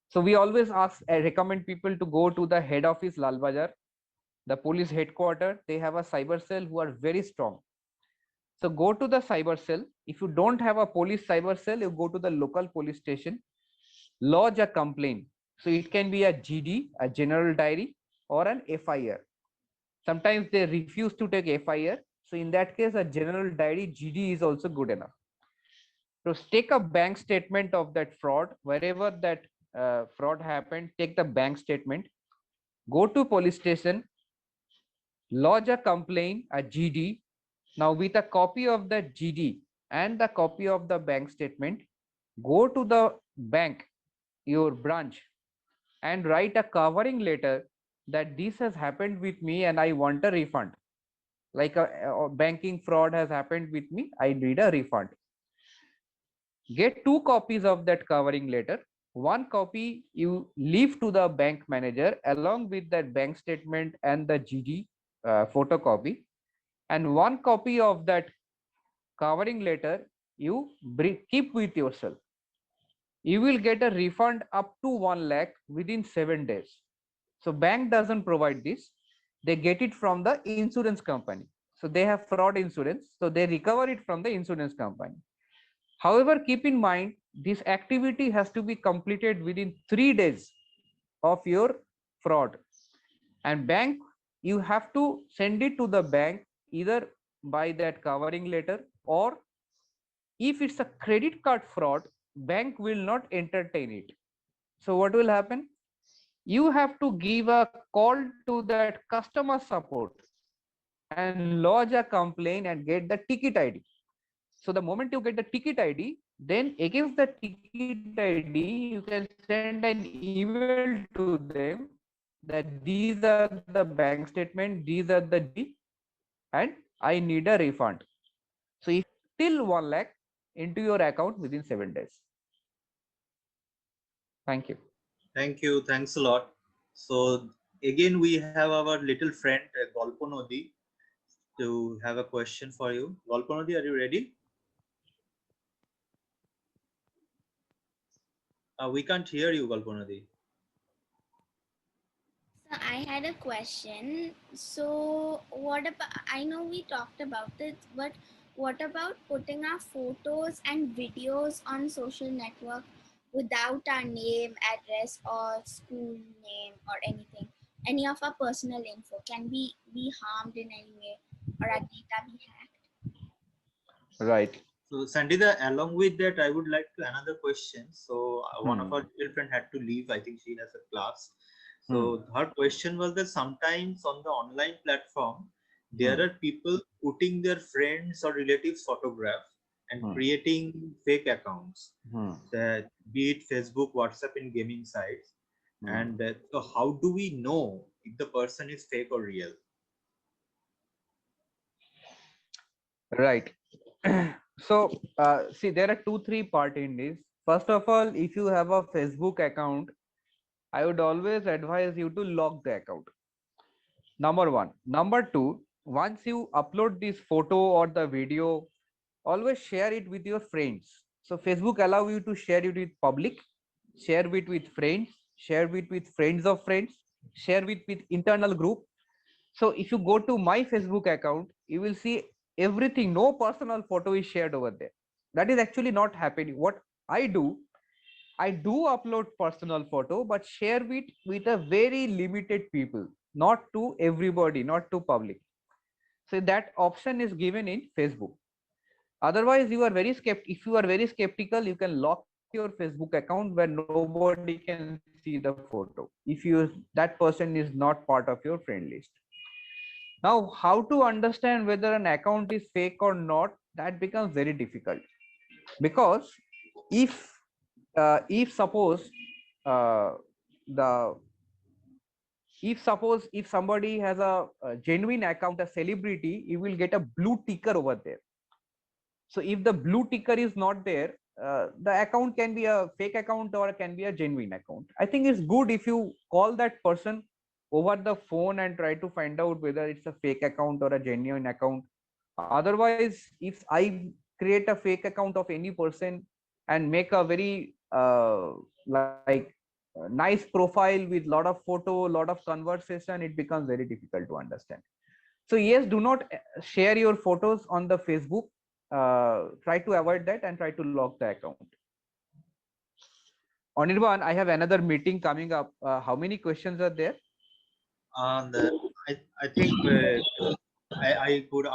So we always recommend people to go to the head office, Lalbazar, the police headquarters. They have a cyber cell who are very strong. So go to the cyber cell. If you don't have a police cyber cell, you go to the local police station, lodge a complaint. So it can be a GD, a general diary, or an FIR. Sometimes they refuse to take FIR. So in that case, a general diary GD is also good enough. So take a bank statement of that fraud, wherever that fraud happened, take the bank statement, go to police station, lodge a complaint, a GD. Now with a copy of the GD and the copy of the bank statement, go to the bank, your branch, and write a covering letter that this has happened with me and I want a refund. Like a banking fraud has happened with me, I need a refund. Get 2 copies of that covering letter. 1 copy you leave to the bank manager along with that bank statement and the GD photocopy, and 1 copy of that covering letter you keep with yourself. You will get a refund up to 1 lakh within 7 days. So bank doesn't provide this. They get it from the insurance company. So they have fraud insurance. So they recover it from the insurance company. However, keep in mind, this activity has to be completed within 3 days of your fraud. And bank, you have to send it to the bank either by that covering letter, or if it's a credit card fraud, bank will not entertain it. So what will happen? You have to give a call to that customer support and lodge a complaint and get the ticket ID. So the moment you get the ticket ID, then against the ticket ID, you can send an email to them that these are the bank statement, these are the GD, and I need a refund. So if till 1 lakh into your account within 7 days. Thank you. Thank you. Thanks a lot. So again, we have our little friend Golponodi to have a question for you. Golponodi, are you ready? We can't hear you, Golponodi. So I had a question. So what about, I know we talked about it, but what about putting our photos and videos on social network without our name, address, or school name or anything? Any of our personal info, can we be harmed in any way or our data be hacked? Right. So Sandita, along with that, I would like to another question. So one of our dear friend had to leave. I think she has a class. So her question was that sometimes on the online platform, there are people putting their friends or relatives photograph and creating fake accounts, that be it Facebook, WhatsApp, in gaming sites. And so how do we know if the person is fake or real? Right. So see, there are 2-3 part in this. First of all, if you have a Facebook account, I would always advise you to lock the account. Number one. Number two, once you upload this photo or the video, always share it with your friends. So Facebook allow you to share it with public, share it with friends, share it with friends of friends, share it with internal group. So if you go to my Facebook account, you will see everything. No personal photo is shared over there. That is actually not happening. What I do upload personal photo, but share it with a very limited people, not to everybody, not to public. So that option is given in Facebook. Otherwise, you are very if you are very skeptical, you can lock your Facebook account where nobody can see the photo if that person is not part of your friend list. Now, how to understand whether an account is fake or not, that becomes very difficult, because if suppose the if somebody has a genuine account, a celebrity, you will get a blue ticker over there. So if the blue ticker is not there, the account can be a fake account or can be a genuine account. I think it's good if you call that person over the phone and try to find out whether it's a fake account or a genuine account. Otherwise, if I create a fake account of any person and make a very like nice profile with lot of photo, lot of conversation, it becomes very difficult to understand. So yes, do not share your photos on the Facebook. Try to avoid that and try to lock the account. Anirban, I have another meeting coming up. How many questions are there? I think I could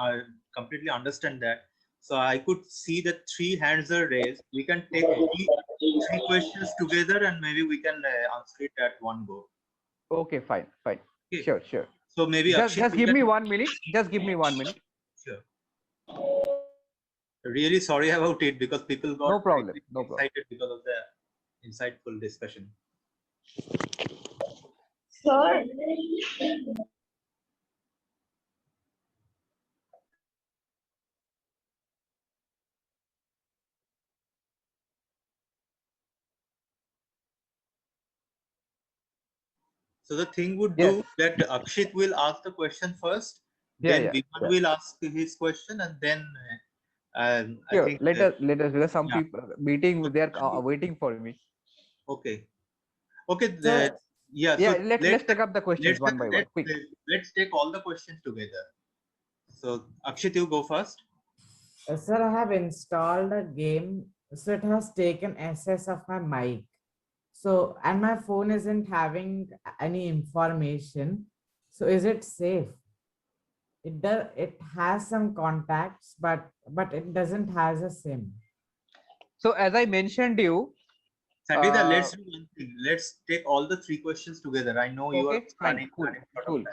completely understand that. So I could see that 3 hands are raised. We can take three questions together and maybe we can answer it at one go. Okay, fine. Okay. Sure. So maybe just give me 1 minute. Just give me 1 minute. Sure. Really sorry about it, because people got no problem. excited because of the insightful discussion. Sure. So the thing would do that Akshit will ask the question first, then Vihan will ask his question, and then sure. I think let us because some people meeting, they are waiting for me. Okay. So, let's take up the questions one by one. Quick. Let's take all the questions together. So Akshit, you go first. Sir, I have installed a game, so it has taken access of my mic. So, and my phone isn't having any information. So is it safe? It has some contacts, but it doesn't has a SIM. So as I mentioned you, Sandita, let's do one thing. Let's take all the 3 questions together. I know you are planning. Cool.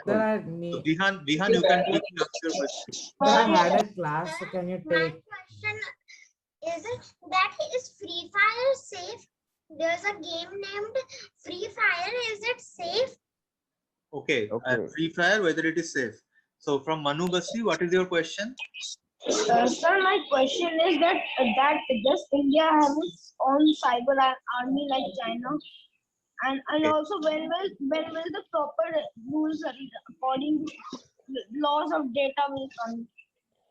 So Vihan, you can quickly ask your question. I had a class, so can you take? My question Is it that is Free Fire safe? There's a game named Free Fire. Is it safe? Okay, Okay. Free Fire, whether it is safe. So from Manu Basti, what is your question? Sir, my question is that does India have its own cyber army like China? And Okay. also when will the proper rules according to laws of data will come?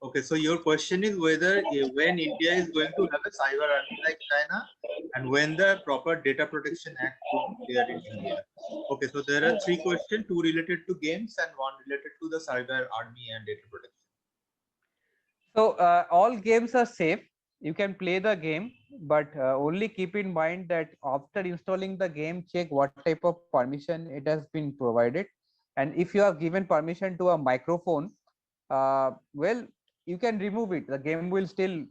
Okay, so your question is whether when India is going to have a cyber army like China, and when the proper data protection act will be there in India. Okay, so there are three questions, two related to games and one related to the cyber army and data protection. So all games are safe. You can play the game, but only keep in mind that after installing the game, check what type of permission it has been provided. And if you have given permission to a microphone, well, you can remove it. The game will still,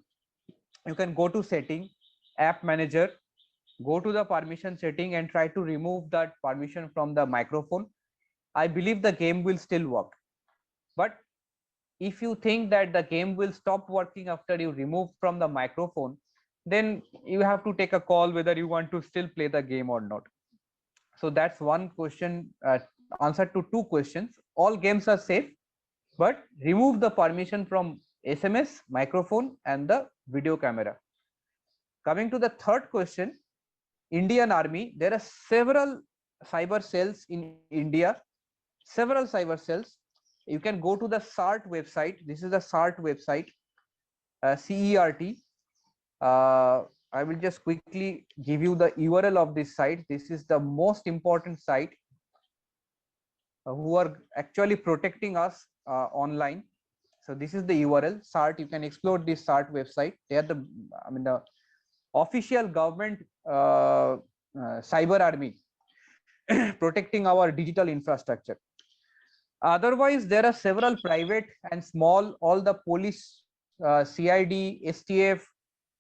you can go to setting, app manager, go to the permission setting and try to remove that permission from the microphone. I believe the game will still work. But if you think that the game will stop working after you remove from the microphone, then you have to take a call whether you want to still play the game or not. So that's one question, answer to two questions. All games are safe, but remove the permission from SMS, microphone and the video camera. Coming to the third question, Indian Army, there are several cyber cells in India, several cyber cells. You can go to the CERT website. This is the CERT website, CERT. I will just quickly give you the URL of this site. This is the most important site who are actually protecting us online. So this is the URL, CERT. You can explore this CERT website. They are the, I mean, the official government cyber army protecting our digital infrastructure. Otherwise, there are several private and small, all the police, CID, STF.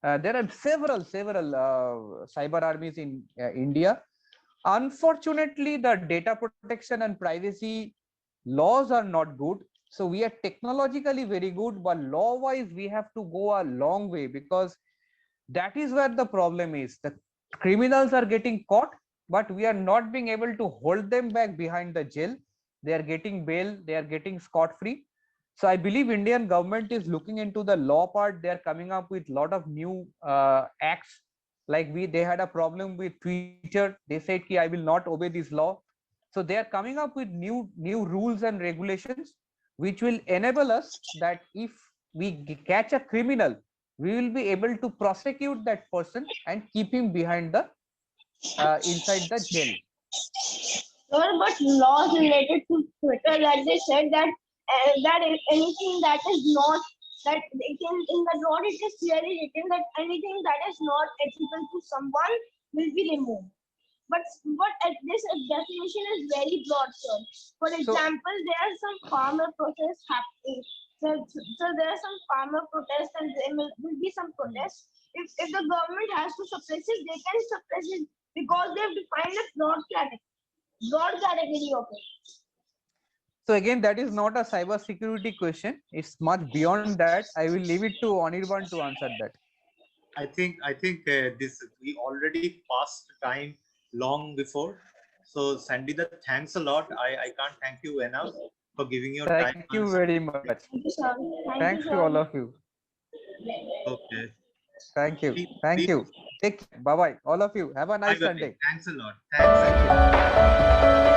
There are several cyber armies in India. Unfortunately, the data protection and privacy laws are not good. So we are technologically very good, but law-wise, we have to go a long way, because that is where the problem is. The criminals are getting caught, but we are not being able to hold them back behind the jail. They are getting bail, they are getting scot-free. So I believe Indian government is looking into the law part. They are coming up with a lot of new acts. Like they had a problem with Twitter. They said ki I will not obey this law. So they are coming up with new rules and regulations which will enable us that if we catch a criminal, we will be able to prosecute that person and keep him behind the inside the jail. Sir, but laws related to Twitter, that they said that that if anything that is not that in the law it is clearly written that anything that is not ethical to someone will be removed. But this definition is very broad, sir. For example, there are some farmer protests happening. So there are some farmer protests and there will be some protests. If the government has to suppress it, they can suppress it because they have defined a broad category of it. So again, that is not a cyber security question. It's much beyond that. I will leave it to Anirban to answer that. I think this we already passed time long before. So Sandeep, thanks a lot. I can't thank you enough for giving your time. Thank you very much. Thank you, sir. Thanks to all of you. Okay. Thank you. Thank you. Take care. Bye bye. All of you. Have a nice Bye-bye. Sunday. Thanks a lot. Thanks.